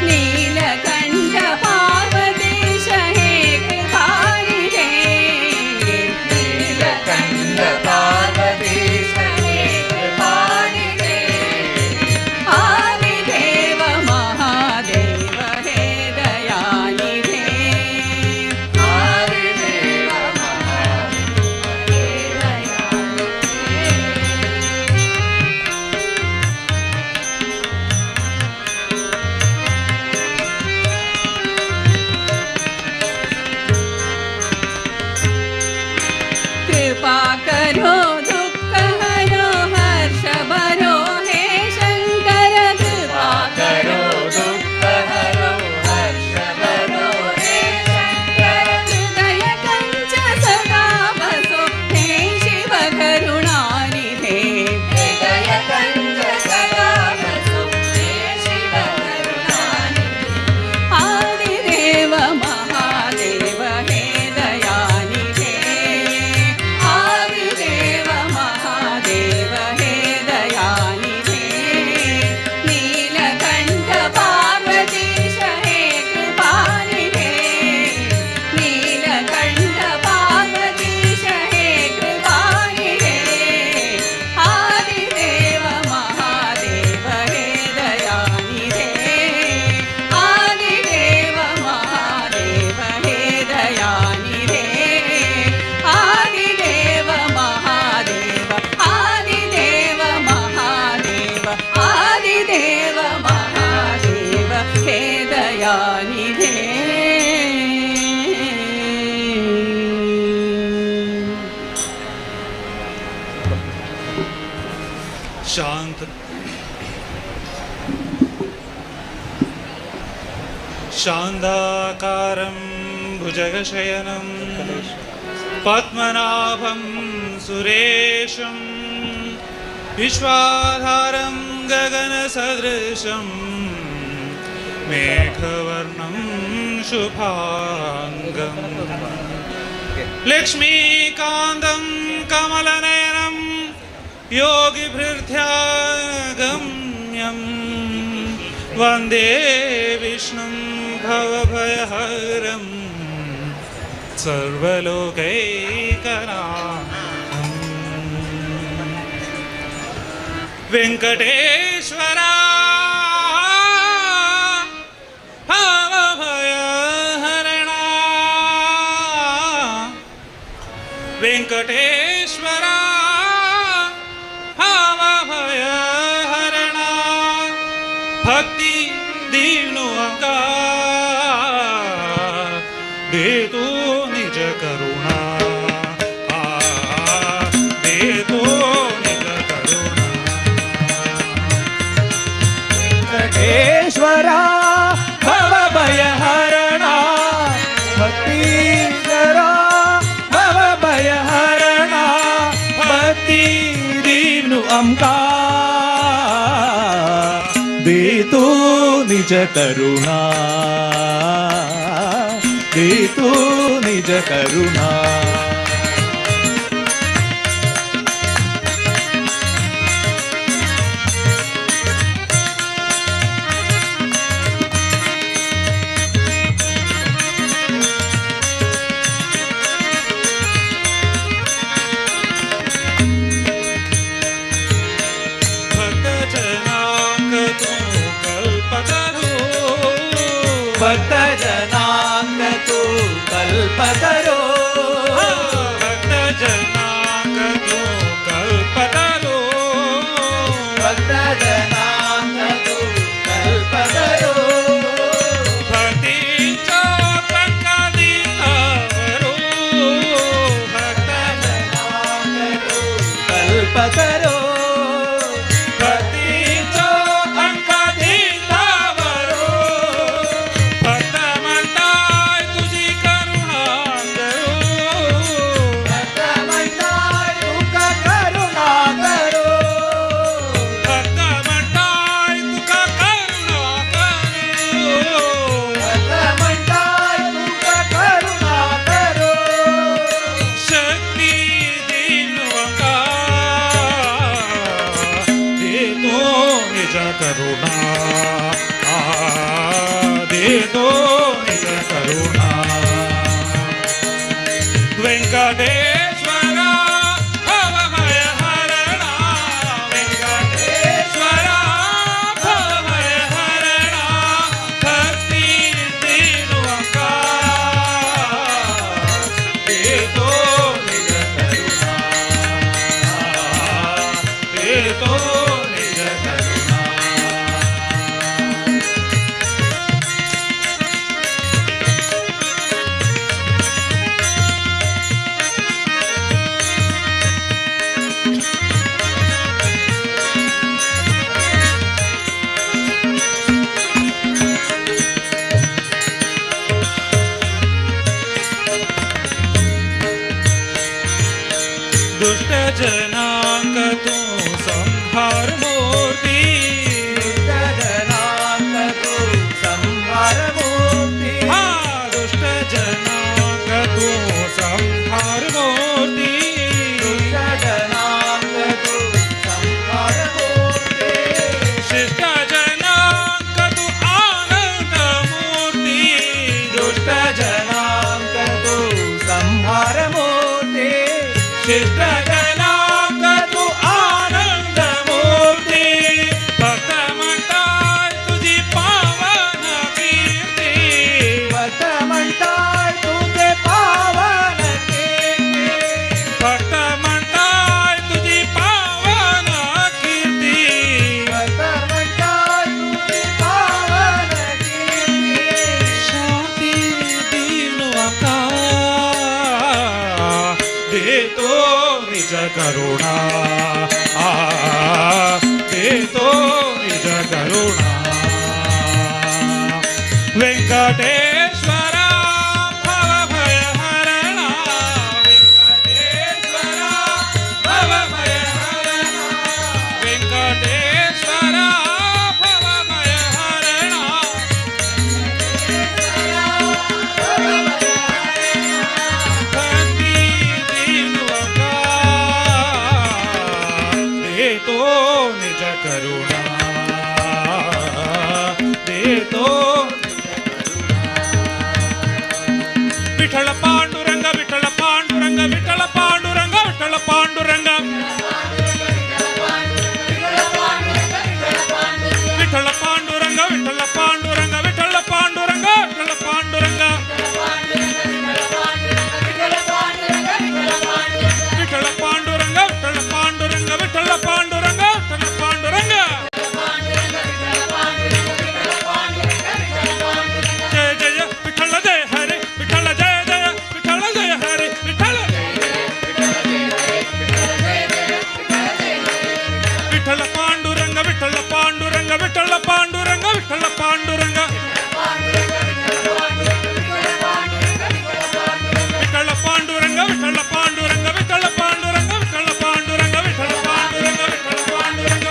नीलकंठ पार्वतीश हे कृपानिधे नीलकंठ पार्वतीश हे कृपानिधे आदिदेव महादेव हे दयानिधे आदिदेव महादेव हे कृपा करो दुख हरो हर्ष भरो हे शंकर कृपा करो दुःख हरो हर्ष भरो हे शंकर हृदय कंच सदा बसो हे शिव करुणानिधे हृदय कंच सदा बसो हे शिव करुणानिधे आदिदेव महादेव हे दयानिधे आदिदेव महादेव हे दयानिधे नीलकंठ पार्वतीश हे कृपानिधे नीलकंठ पार्वतीश हे कृपानिधे आदिदेव महादेव हे दयानिधे आदिदेव महादेव हे दयानिधे आदिदेव महादेव आदिदेव महादेव आदिदेव महादेव हे दयानिधे शांत शान्ताकारं भुजगशयनं पद्मनाभं सुरेशं विश्वाधारं गगनसदृशं मेघवर्णं शुभाङ्गम् लक्ष्मीकान्तं कमलनयनं योगिभृत्यागम्यं वन्दे विष्णुं भवभयहरं सर्वलोकैकनाथं वेङ्कटेश्वरा भवभयहरणा वेङ्कटेश्वरा भवभयहरणा भक्ती दीनु अंगा दे तू निज करुणा दे तू निज करुणा वेंकटेश्वरा भव भयहरणा भक्ति करा भव भयहरणा भक्ति दीनु अम्का दे तू निज करुणा दे तू निज करुणा भक्त जनांग तू कल्पतरो भक्त जनांग तू कल्पतरो भक्त जनांग तू कल्पतरो भक्तीचा पंकादितावरो भक्त जनांग तू कल्पतरो भक्तीचा अंकादितावरो भक्त म्हणताय तुझी करुणा करो भक्त म्हणताय तुका करुणा करो भक्त म्हणताय तुका करुणा करो भक्त म्हणताय तुका करुणा करो शक्ती दीनु अंगा देतो निज करुणा देतो निज करुणा वेंकटेश्वरा भवभय हरणा वेंकटेश्वरा भवभय हरणा भक्ती दीनु अंगा देतो निज करुणा देतो निज करुणा दुष्ट जनांग तू संहार मूर्ती जनांग तू संहार मूर्ती हा दुष्ट जनांग तू संहार मूर्ती जनांग तू संहार मूर्ती शिष्ट जनांग तू आनंद मूर्ती दुष्ट जनांग तू संहार मूर्ती शिष्ट जनांग तू आनंद मूर्ती भक्त म्हणताय तुझी पावन कीर्ती भक्त म्हणताय तुझे पावन कीर्ती भक्त म्हणताय तुझी पावन कीर्ती भक्त म्हणताय तुझे पावन कीर्ती शांती दीनु अंगा देतो निज करुणा देतो निज करुणा वेंकटेश्वरा भवभय हरणा वेंकटेश्वरा भवभय हरणा वेंकटेश्वरा भवभय हरणा भक्ती दीनु अंगा देतो निज करुणा देतो विठ्ठल पांडुरंग विठ्ठल पांडुरंग विठ्ठल पांडुरंग विठ्ठल पांडुरंग विठ्ठल पांडुरंग विठ्ठल पांडुरंग विठ्ठल पांडुरंग विठ्ठल पांडुरंग विठ्ठल पांडुरंग विठ्ठल पांडुरंग विठ्ठल पांडुरंग विठ्ठल पांडुरंग ವಿಠಲ ಪಾಂಡುರಂಗ ವಿಠಲ ಪಾಂಡುರಂಗ ವಿಠಲ ಪಾಂಡುರಂಗ ವಿಠಲ ಪಾಂಡುರಂಗ ವಿಠಲ ಪಾಂಡುರಂಗ ವಿಠಲ ಪಾಂಡುರಂಗ ವಿಠಲ ಪಾಂಡುರಂಗ ವಿಠಲ ಪಾಂಡುರಂಗ ವಿಠಲ ಪಾಂಡುರಂಗ ವಿಠಲ ಪಾಂಡುರಂಗ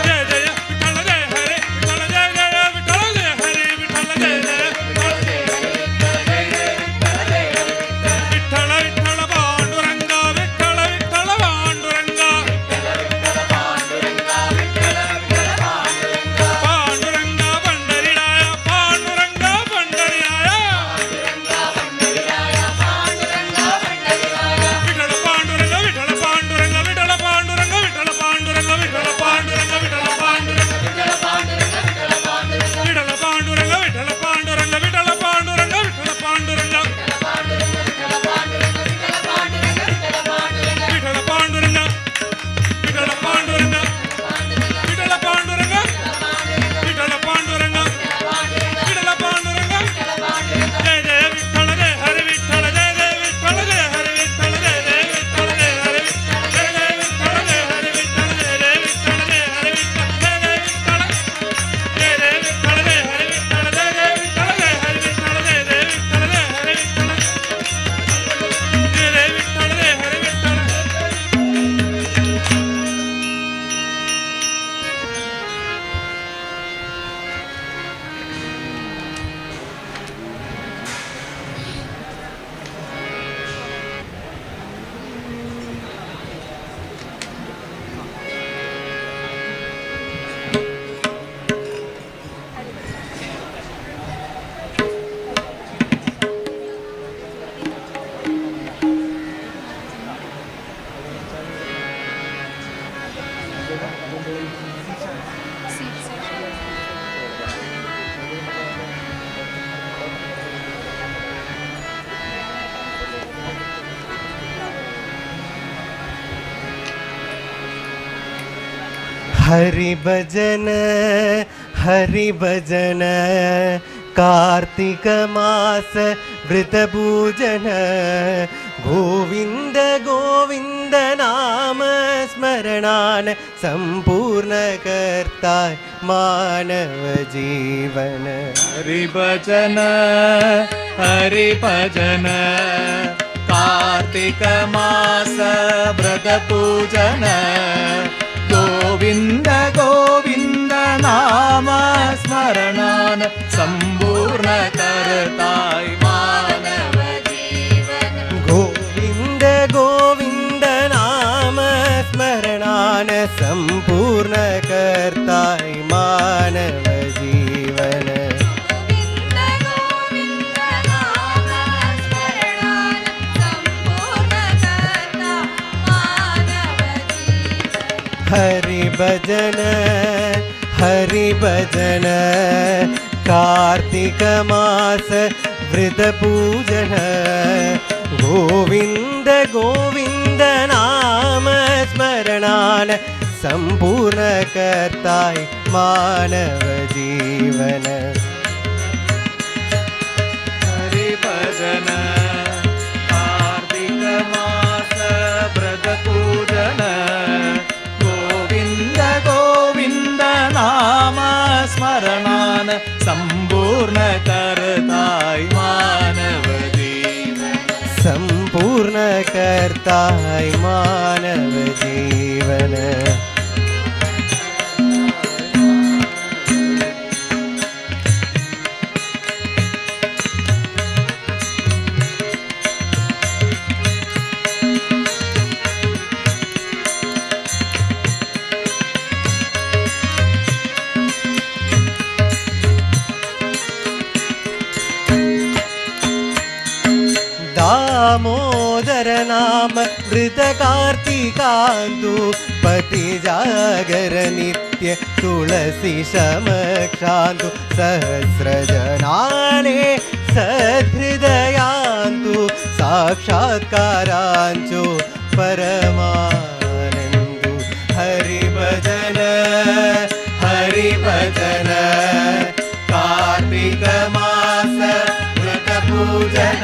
ಜಯ ಜಯ ವಿಠಲ ಜಯ ಹರೇ ವಿಠಲ ಜಯ ಜಯ ವಿಠಲ ಜಯ ಹರೇ ವಿಠಲ ಜಯ ಜಯ ವಿಠಲ ವಿಠಲ ಪಾಂಡುರಂಗ ವಿಠಲ ವಿಠಲ ಪಾಂಡುರಂಗ ಪಾಂಡುರಂಗ ಪಂಡರಿರಾಯ ಪಾಂಡುರಂಗ ಪಂಡರಿರಾಯ ವಿಠಲ ಪಾಂಡುರಂಗ ವಿಠಲ ಪಾಂಡುರಂಗ ವಿಠಲ ಪಾಂಡುರಂಗ ವಿಠಲ ಪಾಂಡುರಂಗ ವಿಠಲ ಪಾಂಡುರಂಗ ವಿಠಲ ಪಾಂಡುರಂಗ ವಿಠಲ ಪಾಂಡುರಂಗ ವಿಠಲ ಪಾಂಡುರಂಗ ವಿಠಲ ಪಾಂಡುರಂಗ ವಿಠಲ ಪಾಂಡುರಂಗ ವಿಠಲ ಪಾಂಡುರಂಗ ವಿಠಲ ಪಾಂಡುರಂಗ ವಿಠಲ ಪಾಂಡುರಂಗ ವಿಠಲ ಪಾಂಡುರಂಗ ವಿಠಲ ಪಾಂಡುರಂಗ ವಿಠಲ ಪಾಂಡುರಂಗ ಜಯ ಜಯ ವಿಠಲ ಜಯ ಹರಿ ವಿಠಲ ಜಯ ಜಯ ವಿಠಲ ಜಯ ಹರಿ ವಿಠಲ ಜಯ ಜಯ ವಿಠಲ ಜಯ ಹರಿ ಜಯ ಜಯ ವಿಠಲ ಜಯ ಹರಿ ವಿಠಲ ಜಯ ಜಯ ವಿಠಲ ಜಯ ಹರಿ ವಿಠಲ ಜಯ ಜಯ ವಿಠಲ ಜಯ ಜಯ ವಿಠಲ ಜಯ ಹರಿ ವಿಠಲ ಜಯ ಜಯ ವಿಠಲ ಜಯ ಹರಿ ವಿಠಲ ಜಯ ಜಯ ವಿಠಲ ಜಯ ಹರಿ ವಿಠಲ ಜಯ ಜಯ ವಿಠಲ ಜಯ ಹರಿ ವಿಠಲ हरि भजन कार्तिक मास व्रत पूजन गोविंद गोविंद नाम स्मरणान संपूर्ण करता मानव जीवन हरि भजन कार्तिक मास व्रत पूजन गोविंद गोविंद नाम स्मरणान संपूर्ण करताय मानव जीवन गोविंद गोविंद नाम स्मरणान संपूर्ण करताय मानव जीवन हरि भजन कार्तिक मास व्रत पूजन गोविंद गोविंद नाम स्मरणान संपूर्ण करताय मानव जीवन हरि भजन कार्तिक मास व्रत पूजन गोविंद गोविंद नाम स्मरणान संपूर्ण करताय मानव जीवन संपूर्ण करताय मानव जीवन दामोदर नाम वृत कार्तिकांदु पति जागर नित्य तुलसी समक्षांदु सहस्र जनाने सहृदयांतु साक्षात्कारांचो परमानंदु हरि भजन कार्तिक मास व्रत पूजन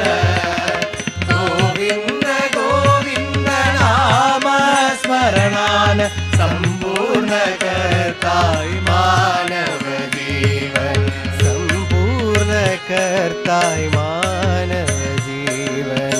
गोविंद गोविंद नाम स्मरणा सम्पूर्णकर्ताय मानव जीवन सम्पूर्णकर्ताय मानव जीवन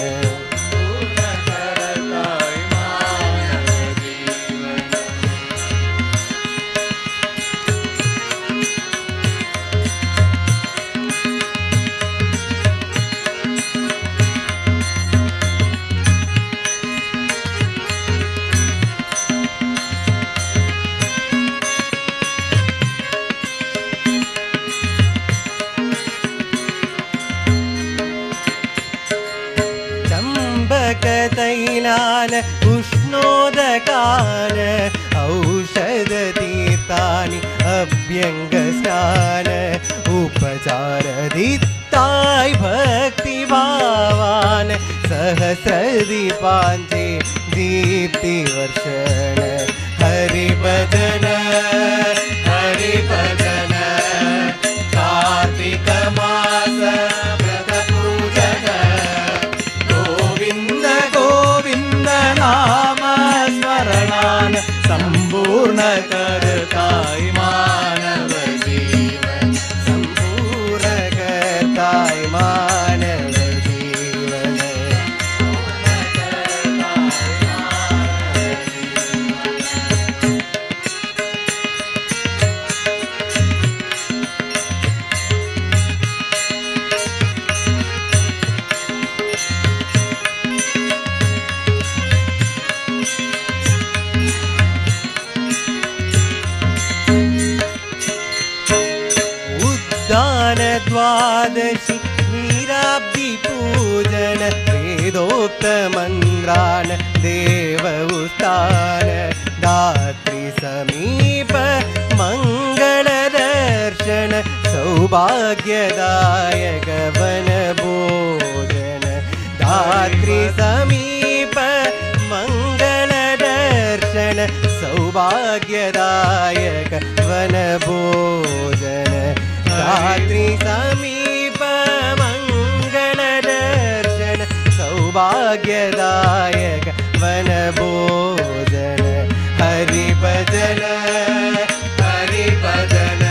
तैलान उष्णोदकान औषधतीर्थानि अभ्यङ्गस्नान उपचारदित्ताय भक्तिभावान् सहस्रदीपाञ्चे दीप्तिवर्षण हरिभजन हरिभजन कार्तिकमास नाम स्मरणान सम्पूर्णकर्ताय मानव जीवन सम्पूर्णकर्ताय मानव जीवन द्वादशी वीराब्धि पूजन वेदोक्तमन्त्रान् देवउत्थान दात्री समीप मङ्गलदर्शन सौभाग्यदायक वनभोजन दात्री समीप मङ्गलदर्शन सौभाग्यदायक वनभोजन रात्रि समीप मङ्गलदर्शन सौभाग्यदायक वनभोजन हरिभजन हरिभजन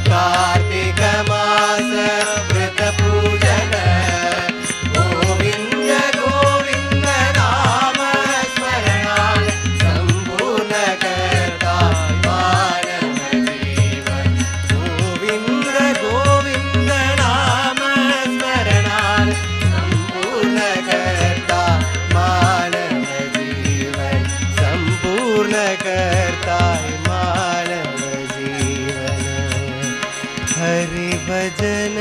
कार्तिकमास व्रतपूजन गोविन्द गोविन्द नाम स्मरणान् सम्पूर्णकर्ताय मानव जीवन गोविन्द गोविन्द नाम स्मरणान् सम्पूर्णकर्ताय मानव जीवन सम्पूर्णकर्ताय मानव जीवन हरिभजन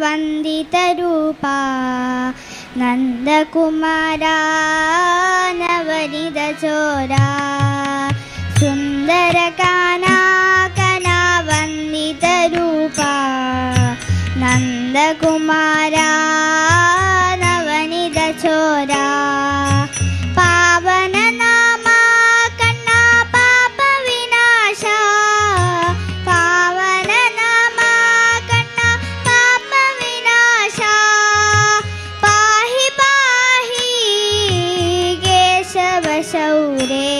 वन्दितरूपा नन्दकुमारा नवनीतचोरा सुन्दरकाना कना वन्दितरूपा नन्दकुमारा नवनीतचोरा पावन नामा कन्ना पाप विनाशा पावन नामा कन्ना पाप विनाशा पाहि पाहि केशव शौरे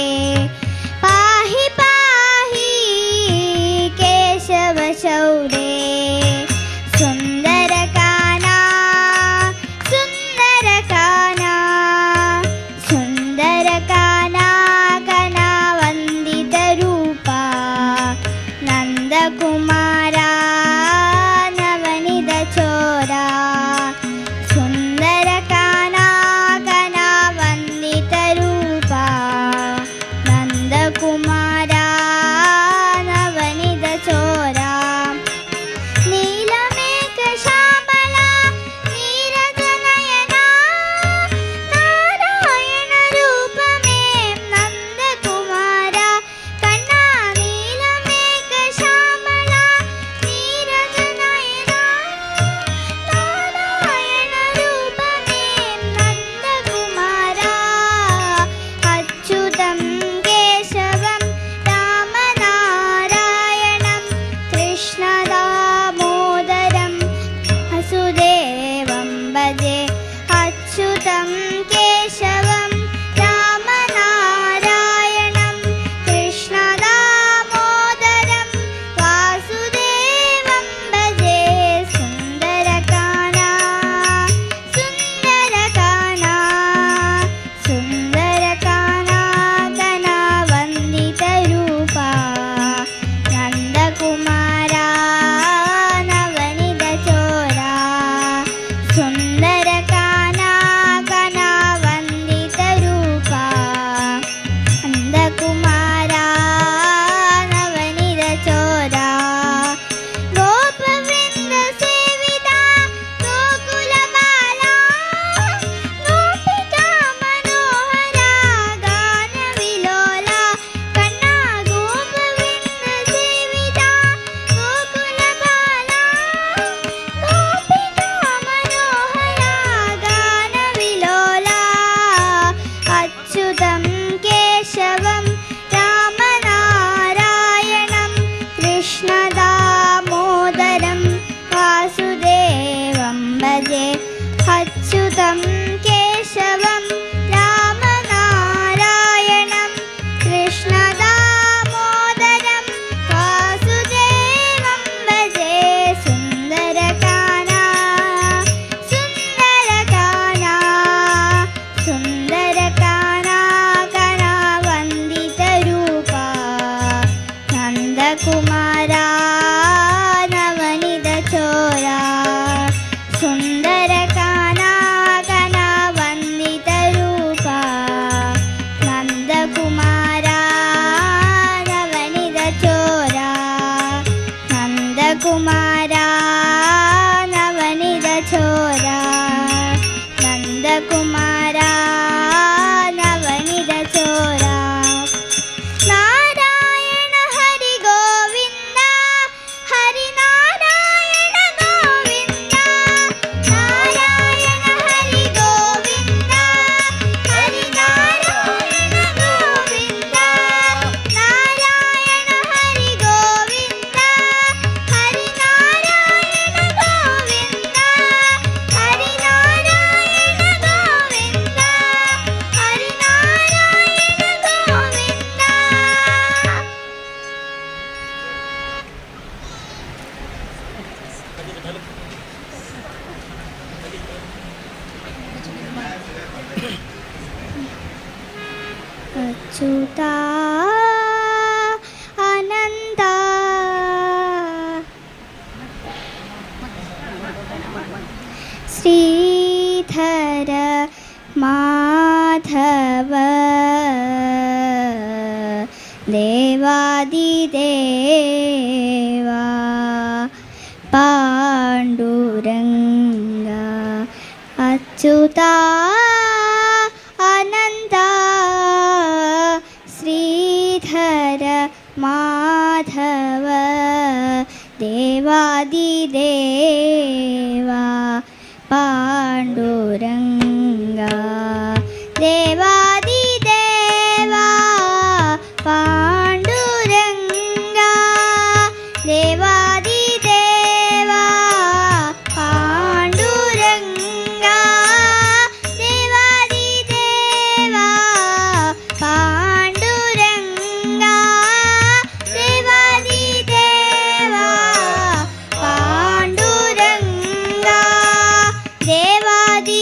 पाहि पाहि केशव शौरे सुन्दरकाना अच्युतं केशवं रामनारायणं कृष्णदामोदरं वासुदेवं भजे सुन्दरकाना सुन्दरकाना सुन्दरकाना गणवन्दितरूपा नन्दकुमारा नवनीतचोरा सुन्दरकाना गणवन्दितरूपा नन्दकुमारा नवनीतचोरा गोपवृन्दसेविता गोकुलबाला गोपिका मनोहरा गानविलोला कन्ना गोपवृन्दसेविता गोकुलबाला गोपिका मनोहरा गानविलोला अच्युतं केशवं रामनारायणं कृष्णदामोदरं वासुदेवं भजे अच्युतं केशवं रामनारायणं कृष्णदामोदरं वासुदेवं भजे सुन्दरकाना सुन्दरकाना सुन्दरकाना गणवन्दितरूपा नन्दकुमारा नवनीतचोरा सुन्दरकाना गणवन्दितरूपा नन्दकुमारा नवनीतचोरा नन्दकुमारा नवनीतचोरा नन्दकुमारा नवनीतचोरा नारायण हरि गोविन्द हरि नारायण गोविन्द नारायण हरि गोविन्द हरि नारायण गोविन्द नारायण हरि गोविन्द हरि नारायण गोविन्द हरि नारायण गोविन्द हरि अच्युता अनन्ता श्रीधर माधव देवादिदेवा पाण्डुरङ्गा अच्युता अनन्ता श्रीधर माधव देवादिदेवा पाण्डुरङ्गा देवादिदेवा पाण्डुरङ्गा देवादिदेवा पाण्डुरङ्गा देवादिदेवा पाण्डुरङ्गा देवादिदेवा पाण्डुरङ्गा देवादिदेवा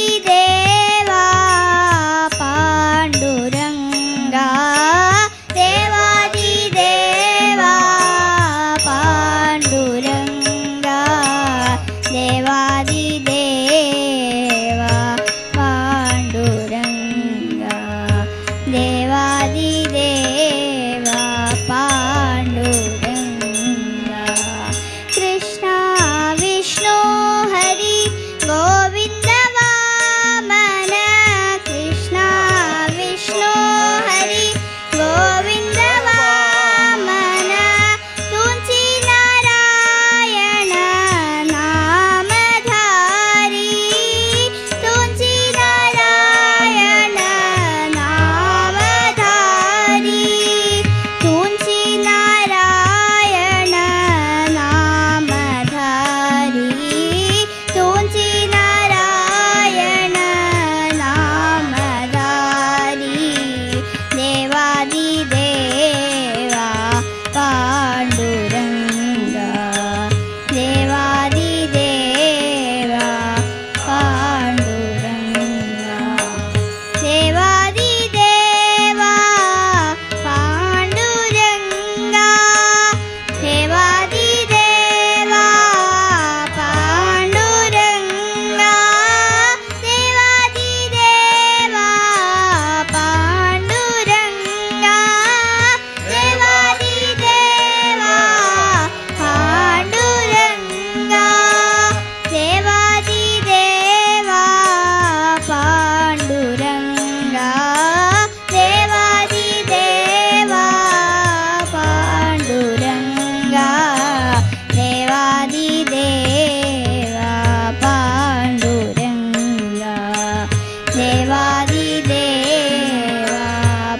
देवादिदेवा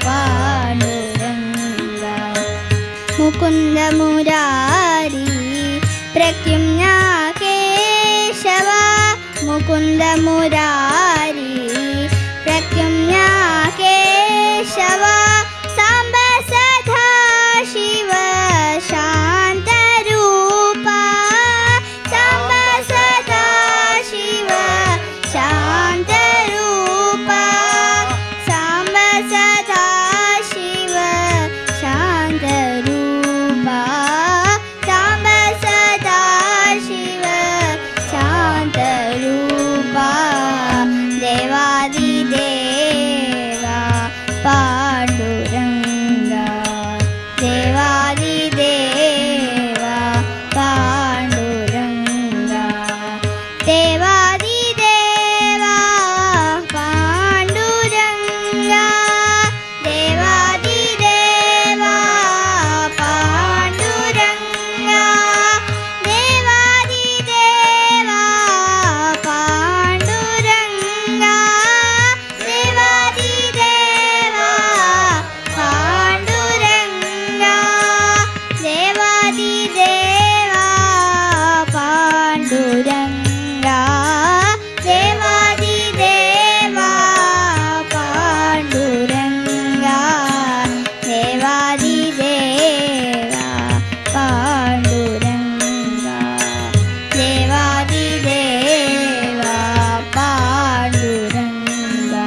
पाण्डुरङ्गा मुकुन्द मुरारी प्रद्युम्ना केशव मुकुन्द मुरारी प्रद्युम्ना केशव साम्ब सदा शिव शान्तरूपा साम्ब सदा शिव शान्तरूपा साम्ब सदा शिव शान्तरूपा साम्ब सदा शिव शान्तरूपा देवादिदेवा पाण्डुरङ्गा देवादिदेवा पाण्डुरङ्गा देवादिदेवा पाण्डुरङ्गा देवादिदेवा पाण्डुरङ्गा देवादिदेवा पाण्डुरङ्गा देवादिदेवा पाण्डुरङ्गा देवादिदेवा पाण्डुरङ्गा देवादिदेवा पाण्डुरङ्गा देवादिदेवा पाण्डुरङ्गा देवादिदेवा पाण्डुरङ्गा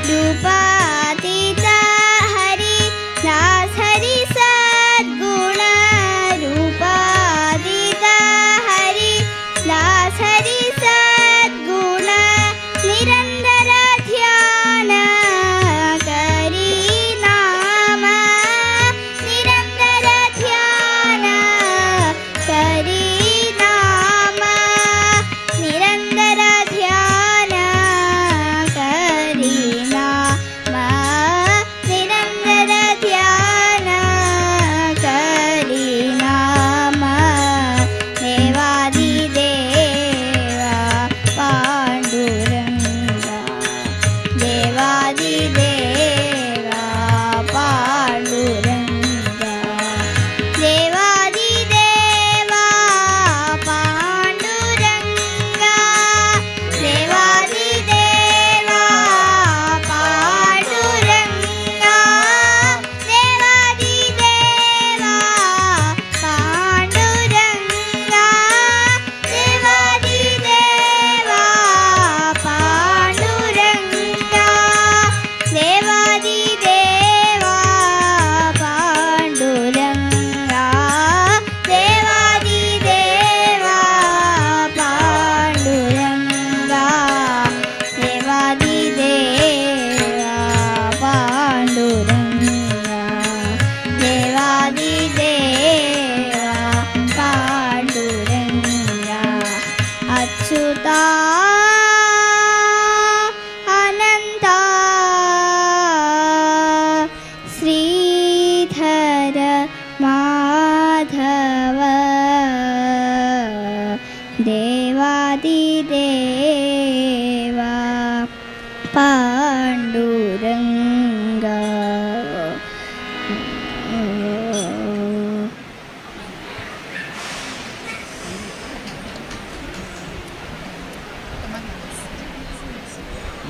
रूपातीत हरि दास हरि सद्गुण रूपातीत हरि दास हरि सद्गुण निरंतर ध्यान करी नाम निरंतर ध्यान करी नाम निरंतर ध्यान करी नाम निरंतर ध्यान करी नाम देवादिदेवा पाण्डुरङ्गा देवादिदेवा पाण्डुरङ्गा देवादिदेवा पाण्डुरङ्गा देवादिदेवा पाण्डुरङ्गा देवादिदेवा पाण्डुरङ्गा देवादिदेवा पाण्डुरङ्गा देवादिदेवा पाण्डुरङ्गा देवादिदेवा पाण्डुरङ्गा देवादिदेवा पाण्डुरङ्गा देवादिदेवा पाण्डुरङ्गा अच्युता अनन्ता श्रीधर माधव देवादिदेवा पाण्डुरङ्गा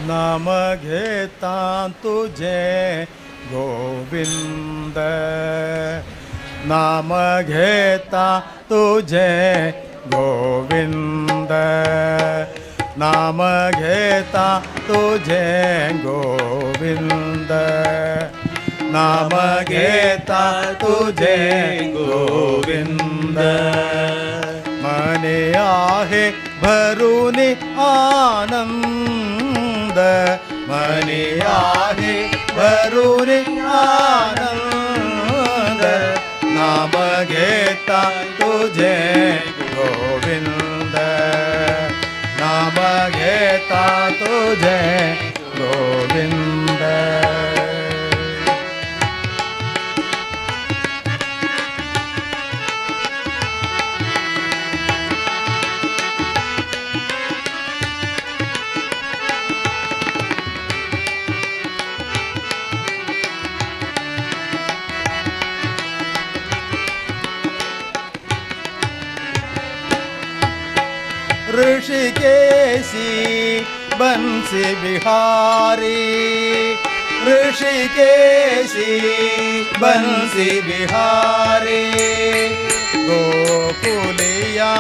नाम घेता तुझे गोविंद नाम घेता तुझे गोविंद नाम घेता तुझे गोविंद नाम घेता तुझे गोविंद मने आहे भरुनी आनंद मने आहे भरुनी आनंद नाम घेता तुझे गोविंद नाम घेता तुझे गोविंद ऋषिकेशी बंसी बिहारी ऋषिकेशी बंसी बिहारी गोकुलिया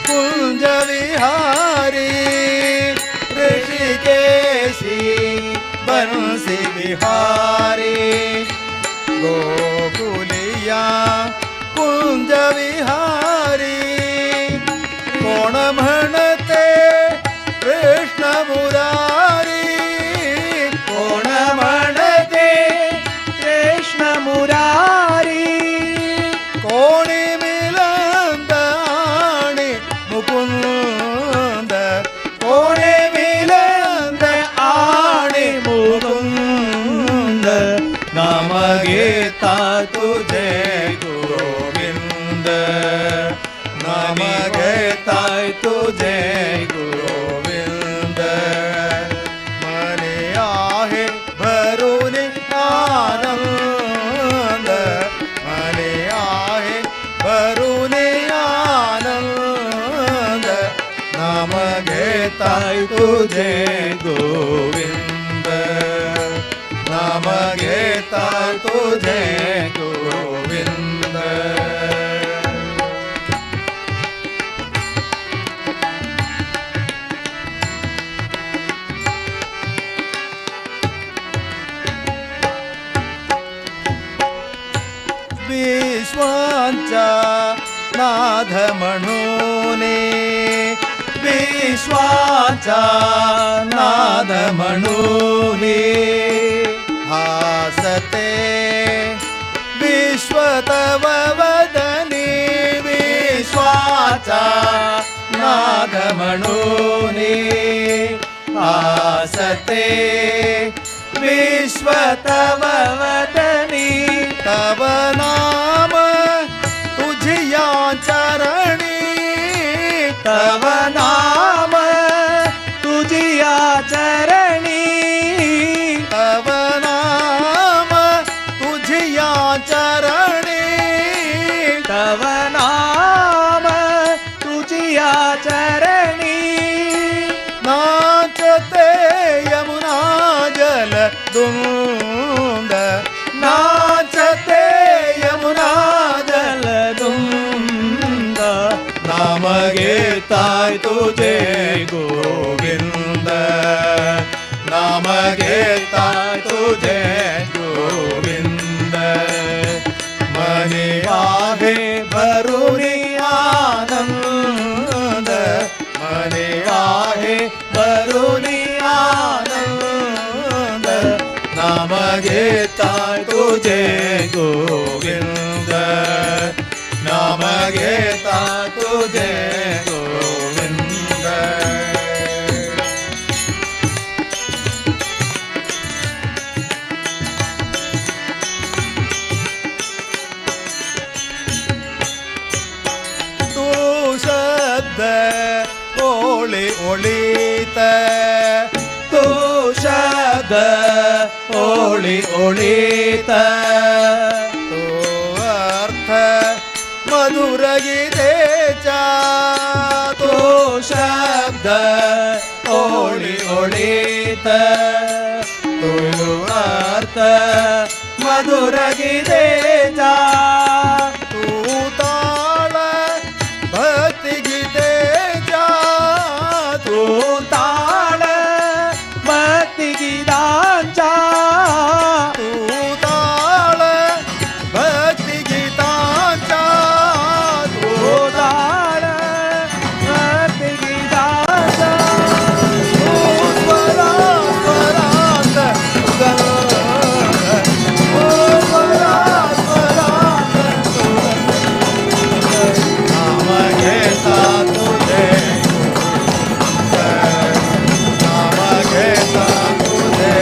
कुंज विहारी ऋषिकेशी बंसी बिहारी गोकुलिया कुंज विहारी कोण म्हणते कृष्ण मुरारी कोण म्हणते कृष्ण मुरारी कोणी मिलंद आणि मुकुंद कोणे मिलंद आणि मुकुंद नाम घेता तुझे गोविंद नाम घेता तुझे गोविंद मने आहे भरून आनंद मने आहे भरून आनंद नाम घेता तुझे गोविंद नाम घेता तुझे गोविंद विश्वाचा नाथ म्हणून विश्वाचा नाद म्हणून हासते विश्वतव वदनी विश्वाचा नाद म्हणून हासते विश्वतव वदनी तव नाम तुझिया चरणी तव नाम तुझिया चरणी तव नाम तुझिया चरणी तव नाम तुझिया चरणी नाचते यमुना जल दुंद नाचते यमुना जल दुंद नाम घेताय तुझे गोविंद नाम घेताय तुझे गोविंद मने आहे भरून आनंद मने आहे भरून आनंद नाम घेताय तुझे गोविंद नाम घेता तुझे गोविंद तू शब्द ओळी ओळीत तू शब्द ओळी ओळीत तो अर्थ मधुर गीतेचा तो शब्द ओळी ओळीत तो अर्थ मधुर गीतेचा तू ताळ भक्ती गीतेचा तू ताळ भक्ती गीतांचा तू ताळ भक्ती गीताचा तू ताळ भक्ती गीतांचा तू स्वरात स्वरात तू स्वरात स्वरात नाम घेता तुझे नाम घेता तुझे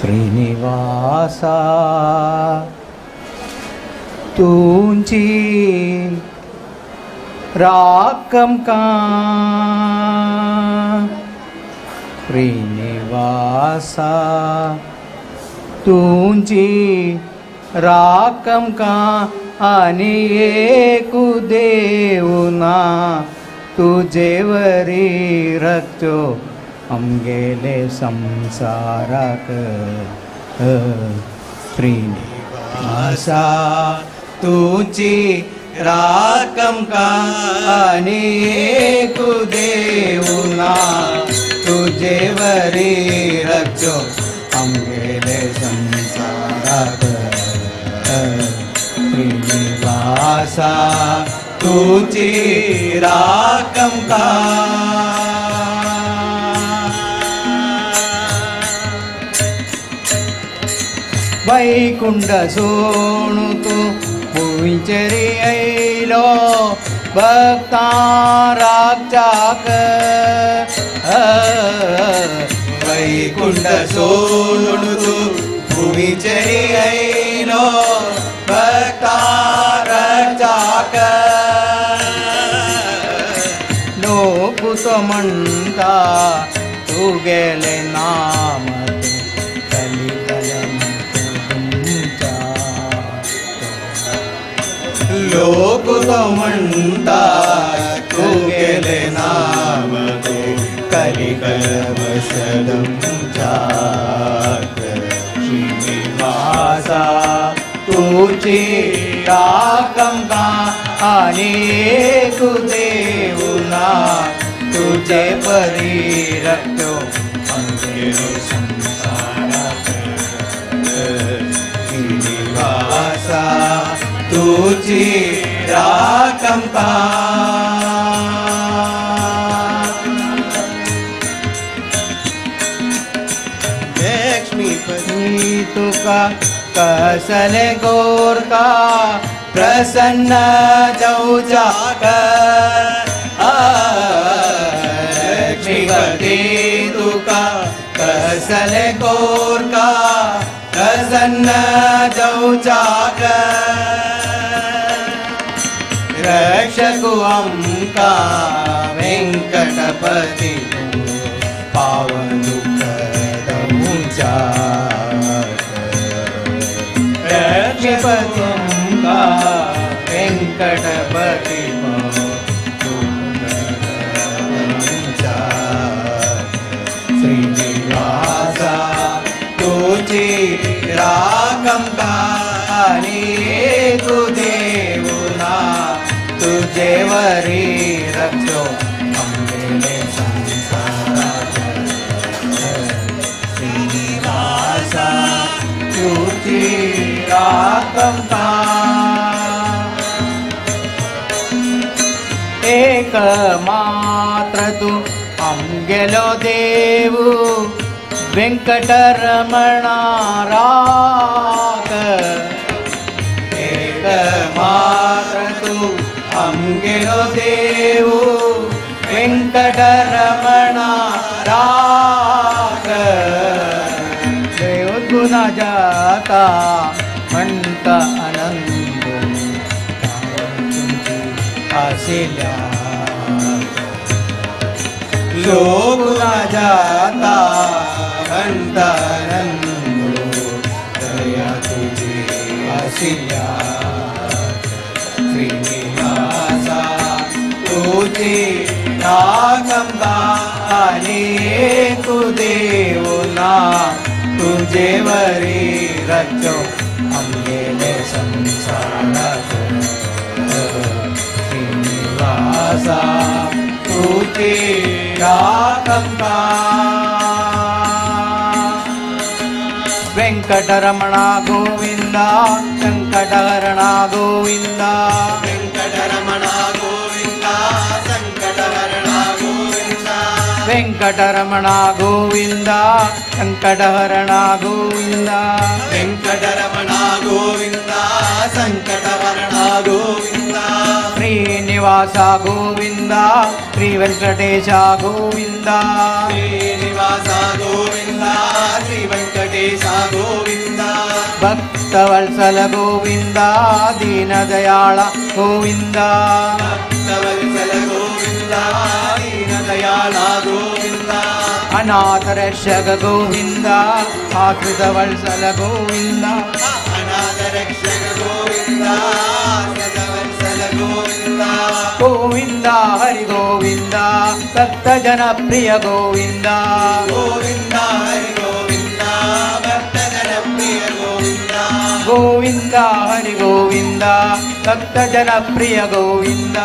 श्रीनिवासा तुझी राकम का श्रीनिवासा तुझी राकम का आणि एकू देऊना तुझेवरी रक्तो आमगेले संसाराक श्रीनिवासा तुझी राकम का आणि एकू देऊना तुझेवरी रक्तो आमगेले संसाराक श्रीनिवासा तुझी राकम का वैकुंठ सोणू तू भुविचरी ऐलो भक्ता राक्षाक वैकुंठ सोणू तू भुविचरी ऐलो भक्ता राक्षाक नको तो म्हणता तू गेले नाम लोक तो म्हणता तू गेले नाम ते कलिकलमशदम जात श्रीनिवासा तुझी राकम का आणि एकू देऊना तुझे परी रक्तो अंगेलो संसारात श्रीनिवासा तुझी राकम का लक्ष्मीपती तुका कसले गोरका प्रसन्न जाऊचाक लक्ष्मीपती तुका कसले गोरका प्रसन्न जाऊचाक रक्षकु अंका वेंकटपति पावन दुःखदमुचा रक्षपति अंका वेंकटपति श्रीनिवासा तुझी राकम का आणि एकू देऊना तुझेवरी रक्षो आमगेले संसारात श्रीनिवासा तुझी राकम का एक मात्र तू आमगेलो देवू वेंकटरमणा राक एक मात्र तू आमगेलो देवू वेंकटरमणा राक देवगुणा जाता म्हणत आनंद आशिल्या लोगुणा जाता म्हणत आनंद दया तुझी आशिल्या श्रीनिवासा तुझी राकम का आणि एकू देऊना तुझेवरी रक्षो आमगेले संसारात श्रीनिवासा तुझी राकम का वेंकटरमणा गोविंदा संकटहरणा गोविंदा वेंकटरमणा गोविंदा संकटहरणा गोविंदा वेंकटरमणा गोविंदा संकटहरणा गोविंदा वेंकटरमणा गोविंदा संकटहरणा गोविंदा श्रीनिवासा गोविंदा श्री वेंकटेशा गोविंदा श्रीनिवासा गोविंदा ಗೋವಿಂದ ಶ್ರೀ ವೆಂಕಟೇಶ ಗೋವಿಂದ ಭಕ್ತವತ್ಸಲ ಗೋವಿಂದ ದೀನದಯಾಳ ಗೋವಿಂದ ಭಕ್ತವತ್ಸಲ ಗೋವಿಂದ ದೀನದಯಾಳ ಗೋವಿಂದ ಅನಾಥ ರಕ್ಷಕ ಗೋವಿಂದ ಆಶ್ರಿತವತ್ಸಲ ಗೋವಿಂದ ಅನಾಥ ರಕ್ಷಕ ಗೋವಿಂದ ಆಶ್ರಿತವತ್ಸಲ ಗೋವಿಂದ ಗೋವಿಂದ ಹರಿ ಗೋವಿಂದ ಭಕ್ತ ಜನಪ್ರಿಯ ಗೋವಿಂದ ಗೋವಿಂದ ಹರಿ ಗೋವಿಂದ ಭಕ್ತ ಜನಪ್ರಿಯ ಗೋವಿಂದ ಗೋವಿಂದ ಹರಿ ಗೋವಿಂದ ಭಕ್ತ ಜನಪ್ರಿಯ ಗೋವಿಂದ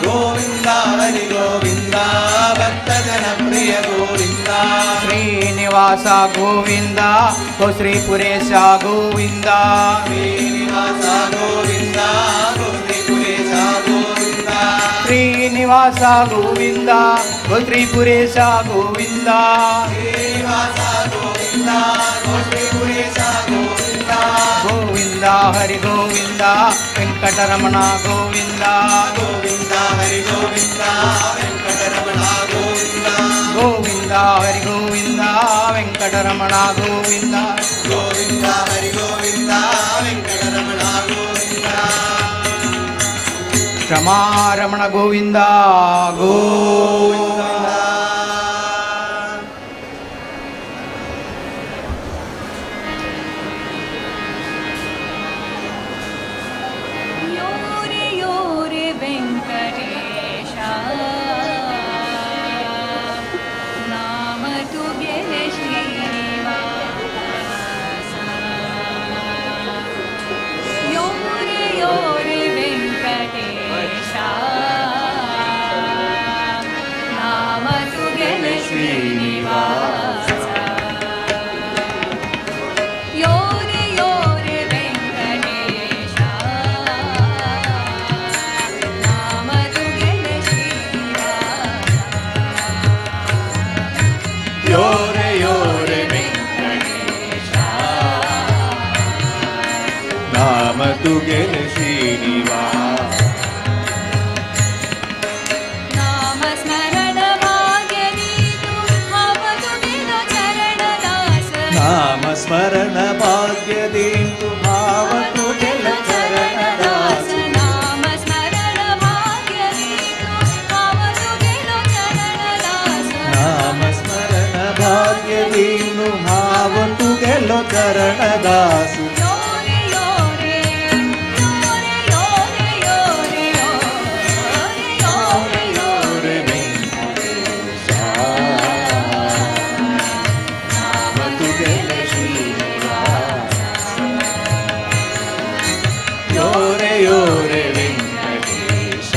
ಗೋವಿಂದ ಹರಿ ಗೋವಿಂದ ಭಕ್ತ ಜನಪ್ರಿಯ ಗೋವಿಂದ ಶ್ರೀನಿವಾಸ ಗೋವಿಂದ ಗೋ ಶ್ರೀಪುರೇಶ ಗೋವಿಂದ ಶ್ರೀನಿವಾಸ ಗೋವಿಂದ ಗೋವಿಂದ ಗೋವಿಂದ ಶ್ರೀನಿವಾಸ ಗೋವಿಂದ ಗೋ ಶ್ರೀಪುರೇಶ ಗೋವಿಂದ ಶ್ರೀನಿವಾಸ ಗೋವಿಂದ ಗೋವಿಂದ ಗೋವಿಂದ ಗೋವಿಂದ ಹರಿ ಗೋವಿಂದ ವೆಂಕಟರಮಣ ಗೋವಿಂದ ಗೋವಿಂದ ಹರಿ ಗೋವಿಂದ ವೆಂಕಟರಮಣ ಗೋವಿಂದ ಗೋವಿಂದ ಹರಿ ಗೋವಿಂದ ವೆಂಕಟರಮಣ ಗೋವಿಂದ ಗೋವಿಂದ ಹರಿ ಗೋವಿಂದ ವೆಂಕಟರಮಣ ಗೋವಿಂದ ಕ್ಷಮಾರಮಣ ಗೋವಿಂದ ಗೋವಿಂದ ಯೋರೆ ಯೋರೆ ವೆಂಕಟೇಶ ನಾಮ ತುಗೆ ಶ್ರೀನಿವಾಸ ಯೋರೆ ಯೋರೆ ವೆಂಕಟೇಶ ನಾಮ ತುಗೆ ಶ್ರೀನಿವಾಸ ಯೋರೆ ಯೋರೆ ವೆಂಕಟೇಶ ನಾಮ ತುಗೆ ಶ್ರೀನಿವಾಸ ಯೋರೆ ಯೋರೆ ವೆಂಕಟೇಶ ನಾಮ ತುಗೆಲೆ ಶ್ರೀನಿವಾಸ ನಾಮ ಸ್ಮರಣ ಭಾಗ್ಯನೀತು ಅವತುಗಿದ ಚರಣದಾಸ ನಾಮ ಸ್ಮರಣ ಭಾಗ್ಯದಿಂದು ಭಾವ ತುಗೆಲ ಚರಣದಾಸ ನಾಮ ಸ್ಮರಣ ಭಾಗ್ಯನೀತು ಅವತುಗಿದ ಚರಣದಾಸ ನಾಮ ಸ್ಮರಣ ಭಾಗ್ಯದಿಂದು ಭಾವ ತುಗೆಲ ಚರಣದಾಸು ಯೋರೆ ಯೋರೆ ಯೋರೆ ಯೋರೆ ಯೋರೆ ಯೋರೆ ಯೋರೆ ವೆಂಕಟೇಶ ನಾಮ ತುಗೆಲೆ ಶ್ರೀನಿವಾಸ ಯೋರೆ ಯೋರೆ ವೆಂಕಟೇಶ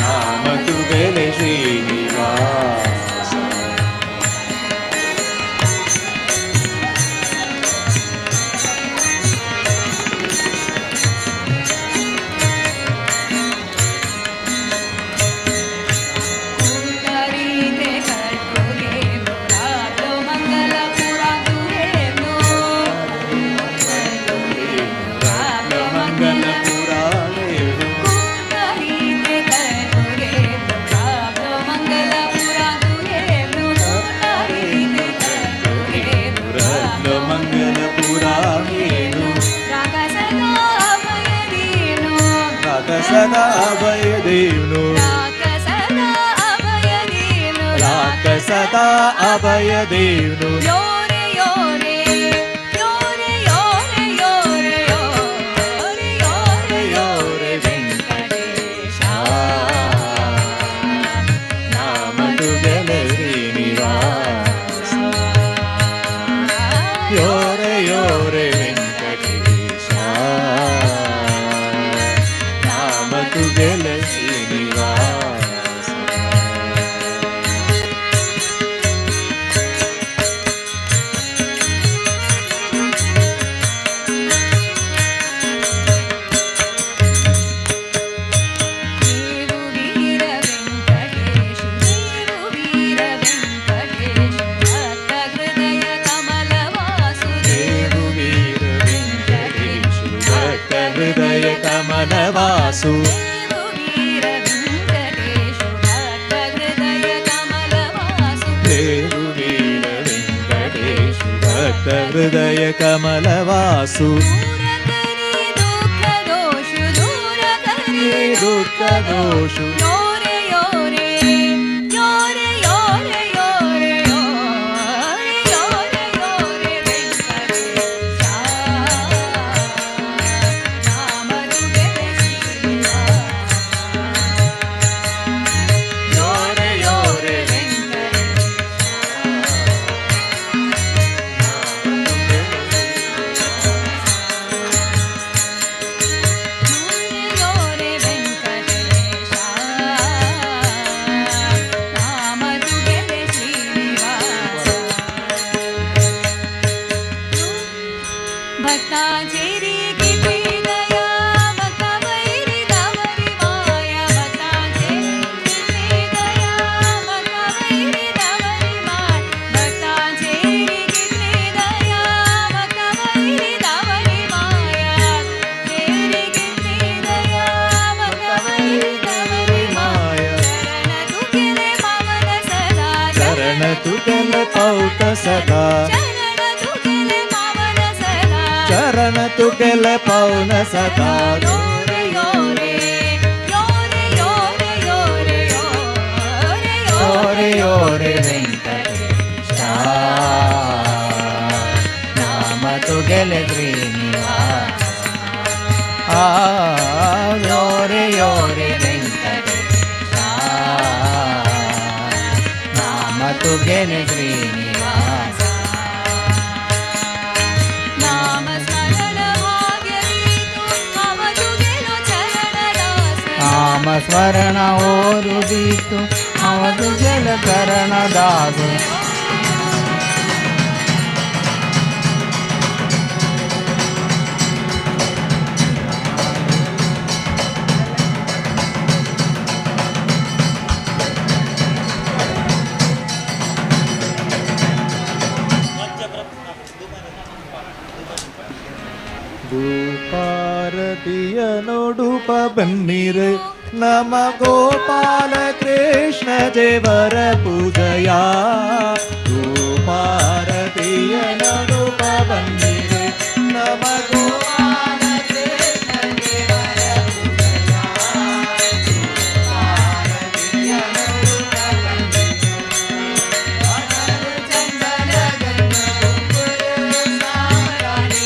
ನಾಮ ತುಗೆಲೆ ಶ್ರೀನಿವಾಸ ಕೂಟರೀತೆ ಕಟ್ಟುಗೆ ಮುರಾದು ಮಂಗಲ ಪುರಾದುರೇನು ಮುರಾದು ಮಂಗಲ ಪುರಾಣೇನು ಕೂಟರೀತೆ ಕಟ್ಟುಗೆ ಮುರಾದು ಮಂಗಲ ಪುರಾದುರೇನು ಕೂಟರೀತೆ ಕಟ್ಟುಗೆ ರತ್ನ ಮಂಗಲ ಪುರಾಣೇನು ರಾಗಸದ ಅಭಯದೇನು ರಾಕಸದ ಅಭಯದೇವ್ನು ರಾಗಸದ ಅಭಯದೇನು ರಾಕಸದ ಅಭಯದೇವ್ನು ಯೋರೆ ಯೋರೆ ಯೋರೆ ಯೋರೆ ಯೋರೆ ಯೋರೆ ಯೋರೆ ಯೋರೆ ವೆಂಕಟೇಶ ನಾಮ ತುಗೆಲೆ ಶ್ರೀನಿವಾಸ ಯೋರೆ ಯೋರೆ ವೆಂಕಟೇಶ ನಾಮ ತುಗೆಲೆ ಶ್ರೀನಿವಾಸ ದೇವು ವೀರ ವೆಂಕಟೇಶ ದೇವು ವೀರ ವೆಂಕಟೇಶ ಭಕ್ತ ಹೃದಯ ಕಮಲ ವಾಸುದೇವ ದೇವು ವೀರ ವೆಂಕಟೇಶು ಭಕ್ತ ಹೃದಯ ಕಮಲ ವಾಸು ದೇವು ವೀರ ವೆಂಕಟೇಶ ಭಕ್ತ ಹೃದಯ ಕಮಲ ವಾಸು ದೇವ ಭಕ್ತ ಹೃದಯ ಕಮಲವಾಸು ದುಃಖ ದೋಷು ಯೋರೆ ಯೋರೆ ಯೋರೆ ಯೋರೆ ಯೋರೆ ಯೋರೆ ಯೋರೆ ಯೋರೆ ವೆಂಕಟೇಶ ನಾಮದುಗೆ ಯೋರೆ ಯೋರೆ ಯೋರೆ ವೆಂಕಟೇಶ ನಾಮದುಗೆ ಶ್ರೀನಿವಾಸ ಭಕ್ತಾಂಜೇರಿ ಗಿರಿ ದಯಾ ಭಕ್ತ ವೈರಿ ದವರಿ ಮಾಯ ಭಕ್ತಾಂಜೇರಿ ದಯಾ ಭಕ್ತ ವೈರಿ ದವರಿ ಮಾಯ ಭಕ್ತಾಂಜೇರಿ ಗಿರಿ ದಯಾ ಭಕ್ತ ವೈರಿ ದವರಿ ಮಾಯ ಜೇರಿ ಗಿರಿ ದಯಾ ಭಕ್ತ ವೈರಿ ದವರಿ ಮಾಯ ಶರಣ ತುಕೆಲೆ ಪವನ ಸದಾ ಶರಣ ತುಕೆಲೆ ಪೌತ ಸದಾ ಚರಣ ತುಕೆಲೆ ಪವನ ಸದಾ ಚರಣ ತುಕೆಲೆ ಪೌನ ಸದಾ ಯೋರೆ ಯೋರೆ ಯೋರೆ ಯೋರೆ ಯೋರೆ ಯೋರೆ ಯೋರೆ ಯೋರೆ ವೆಂಕಟೇಶ ನಾಮ ತುಗೆಲೆ ಶ್ರೀನಿವಾಸ ಯೋರೆ ಯೋರೆ ವೆಂಕಟೇಶ ನಾಮ ತುಗೆಲೆ ಶ್ರೀನಿವಾಸ ನಾಮ ಸ್ಮರಣ ಭಾಗ್ಯವಿತು ಅವಧುಗೆಲು ಚರಣದಾಸ ನಾಮ ಸ್ಮರಣ ಓದುದೀತು ಅವದು ಜಲ ಕರಣದಾಸ ಧೂಪಾರತಿಯ ನೋಡುಪ ಬನ್ನಿರೆ ನಮ ಗೋಪಾಲ ಕೃಷ್ಣ ದೇವರ ಪೂಜೆಯ ಧೂಪಾರತಿಯ ನೋಡುಪ ಬನ್ನಿರೆ ನಮ ಗೋಪಾಲ ಕೃಷ್ಣ ದೇವರ ಪೂಜೆಯ ಧೂಪಾರತಿಯ ನೋಡುಪ ಬನ್ನಿರೆ ಚಂದನ ಗಂಧ ಕುಂಕುಮ ಸಾಮರಾಣಿ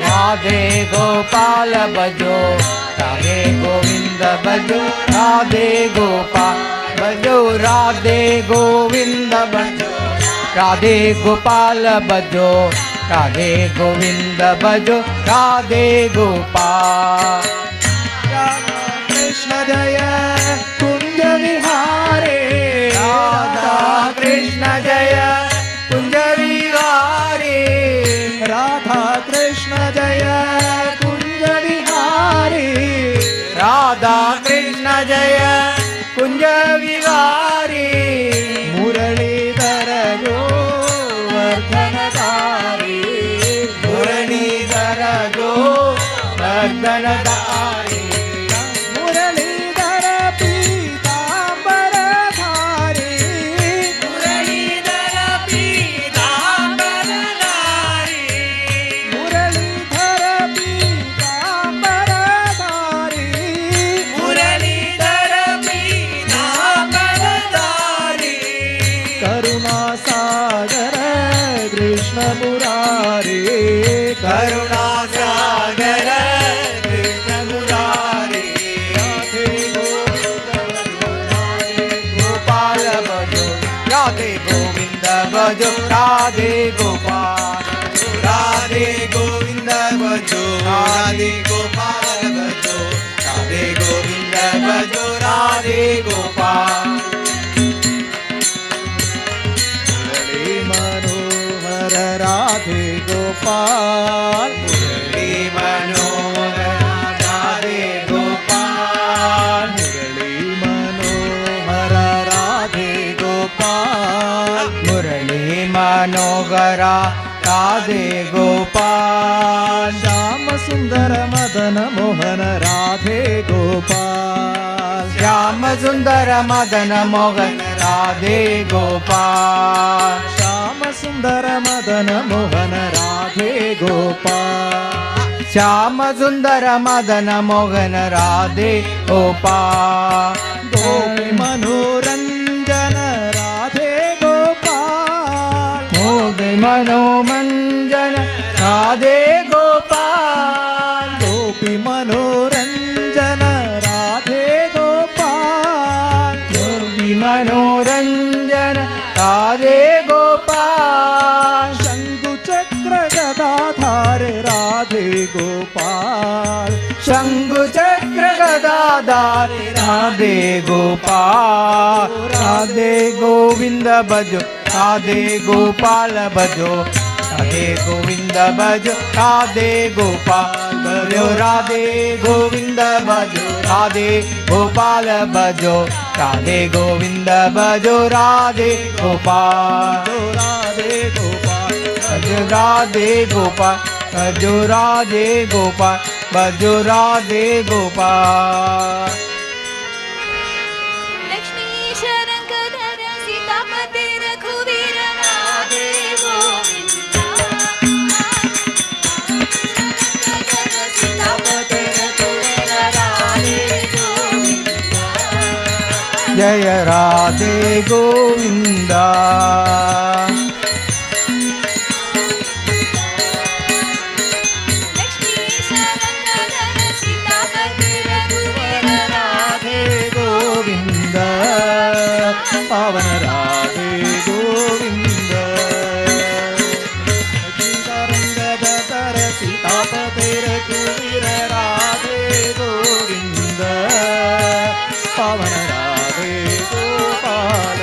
राधे गोपाल बजो राधे गोविंद बजो राधे गोपाल बजो राधे गोविंद बजो राधे गोपाल बजो राधे गोविंद बजो राधे गोपाल राधा कृष्ण जय कुंज विहारे राधा कृष्ण जय कुंज विहारे राधा कृष्ण जय कुंज विहारी राधा कृष्ण जय गगनधारी मुरलीधर पीताम्बरधारी मुरलीधर पीताम्बरधारी मुरलीधर पीताम्बरधारी मुरलीधर पीताम्बरधारी करुणासागर कृष्ण मुरारी करुणासागर कृष्ण मुरारी गोपाल भजो राधे गोविंद भजो राधे गोपाल राधे गोविंद भजो राधे गोपाल भजो राधे गोविंद भजो राधे गोपाल मुरली मनोहर राधे गोपाल मुरली मनोहर राधे गोपाल मुरली मनोहर राधे गोपाल मुरली मनोहरा राधे गोपाल श्याम सुंदर मदन मोहन राधे गोपाल श्याम सुंदर मदन मोहन राधे गोपाल श्याम सुंदर मदन मोहन राधे गोपाल श्याम सुंदर मदन मोहन राधे गोपाल गोपी मनोरंजन राधे गोपाल मोगे मनोमंजन राधे गोपाल गोपी मनोरंजन राधे गोपाल गोपी मनोरंजन राधे गोपाल शंकु चक्र गदाधार राधे गोपाल शंभु चक्र गदाधार राधे गोपाल राधे गोविंद भजो राधे गोपाल भजो राधे गोविंद भजो राधे गोपाल भजो राधे गोविंद भजो राधे गोपाल भजो राधे गोविंद भजो राधे गोपाल राधे गोपाल भजो राधे गोपाल भजो राधे गोपाल भजो राधे गोपाल लक्ष्मी शरंगधर सीतापते रघुवीर राधे गोविंदा शरंगधर सीतापते रघुवीर राधे गोविंदा जय राधे गोविंदा लक्ष्मी शरंगधर सीतापते रघुवीर राधे गोविंद पावन राधे गोविंद रंगधर सीतापते रघुवीर राधे गोविंद पावन राधे गोपाल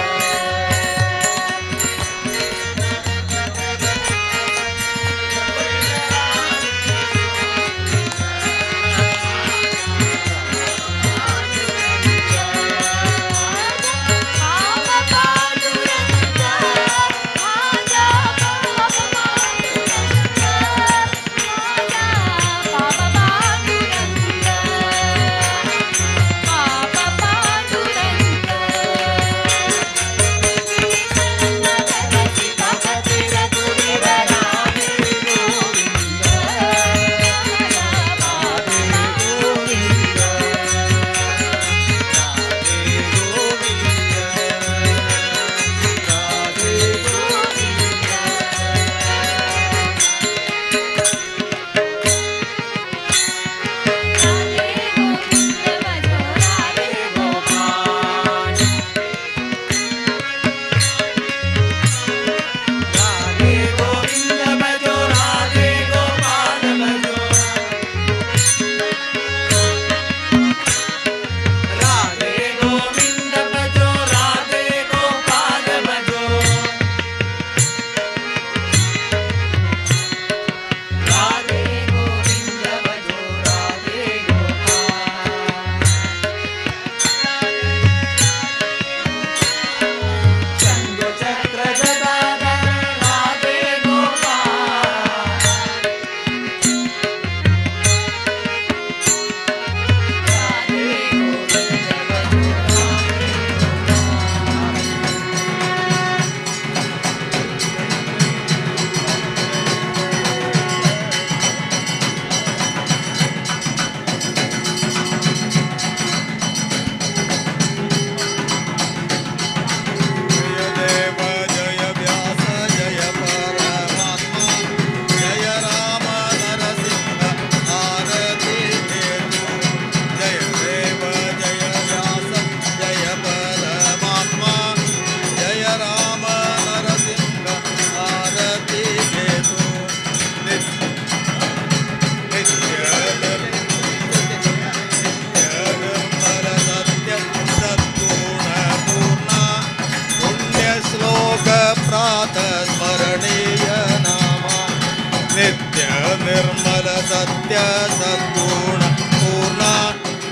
सत्य सद्गुण पूर्ण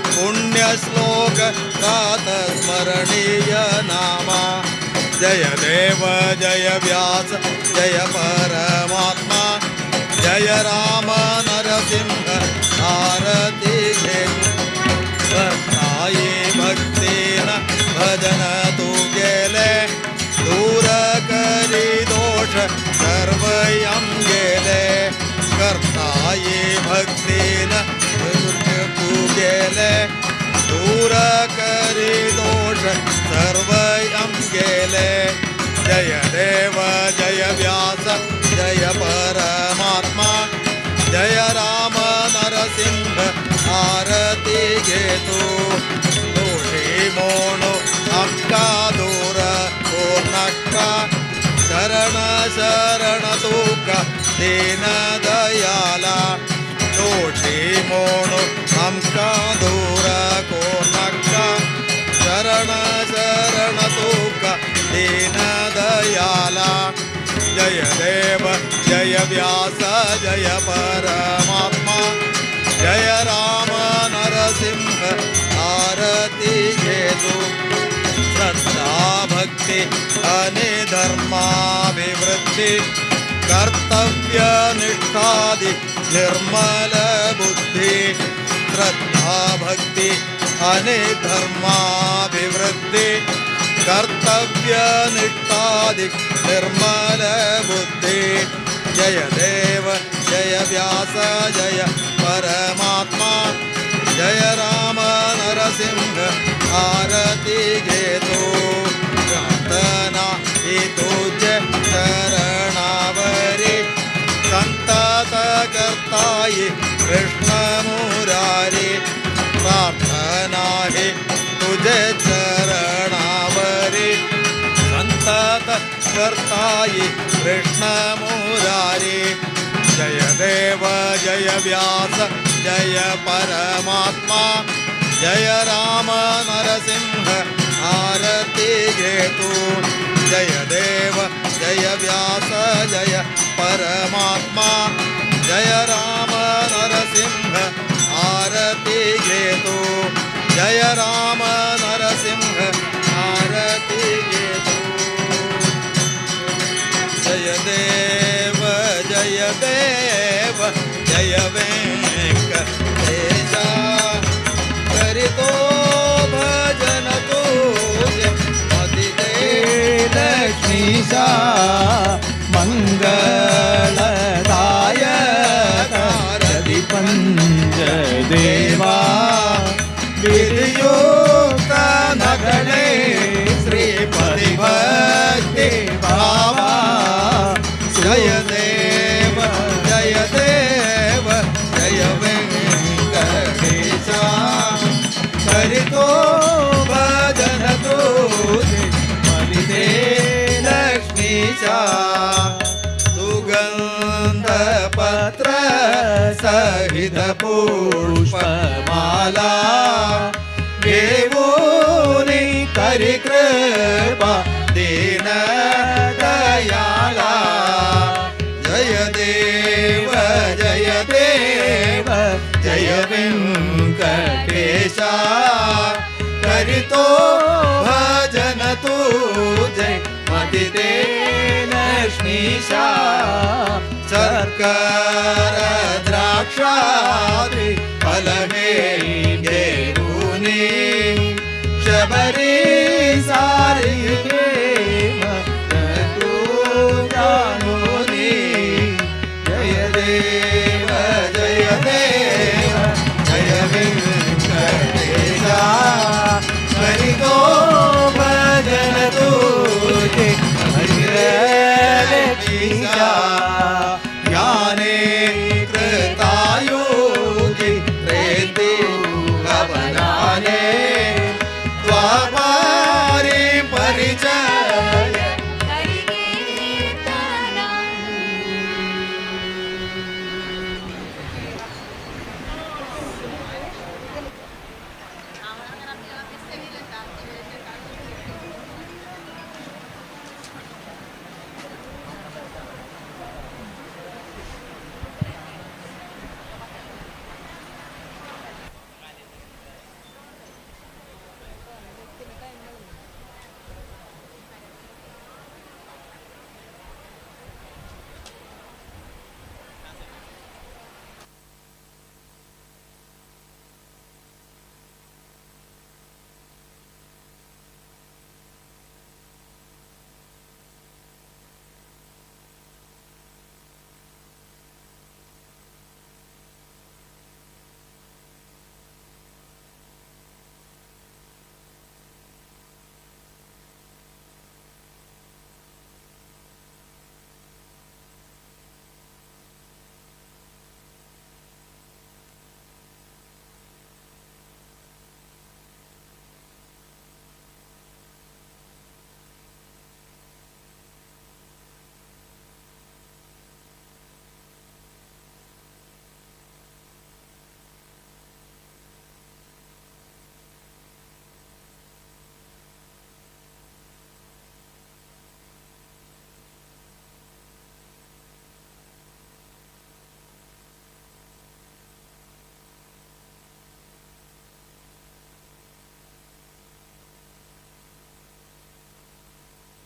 पुण्यश्लोक गात स्मरणीय नामा जय देव जय व्यास जय परमात्मा जय राम नरसिंह आरती घे करताये भक्तीन भजन तू गेले दूर करी दोष सर्व यम गेले करताये भक्तीन तू गेले दूर करी दोष सर्व यम गेले जय देव जय व्यास जय परमात्मा जय राम नरसिंह आरती घेतो दोषी मोनो अक्का दूर पूर्णक्का शरण शरण तुका दीन दयाला दोषी मोनो अक्का दूर पूर्णक्का शरण शरण तुका दीन दयाला जय देव जय व्यास जय परमात्मा जय राम नरसिंह आरती घेतो श्रद्धा भक्ति आणि धर्माभिवृद्धी कर्तव्य निष्ठादि निर्मल बुद्धि श्रद्धा भक्ति आणि धर्माभिवृद्धी कर्तव्य निष्ठादि निर्मल बुद्धि जय देव जय व्यास जय परमात्मा जय राम नरसिंह आरती घेतो प्रार्थना ही तुझे चरणावरी संतत करताये कृष्ण मुरारी प्रार्थना ही तुझे चरणावरी संतत करताये कृष्ण मुरारी जय देव जय व्यास जय परमात्मा जय राम नरसिंह आरती घेतो जय देव जय व्यास जय परमात्मा जय राम नरसिंह आरती घेतो जय राम नरसिंह आरती घेतो जय देव जय देव जय वेंकटेशा करितो भजन तुझे मदिते लक्ष्मीशा मंगलदायक पंच देवा विधियुक्त नगणे श्रीपति भक्ति भावा जय देव जय देव जय वेंकटेशा करितो भजन तुझे मदिते लक्ष्मीशा सुगंध पत्र सहित पुष्पमाला घेऊनी करी कृपा दीन दयाला जय देव जय देव जय वेंकटेशा करितो भजन तुझे मदिते लक्ष्मीशा सर्कर द्राक्षादि फल हे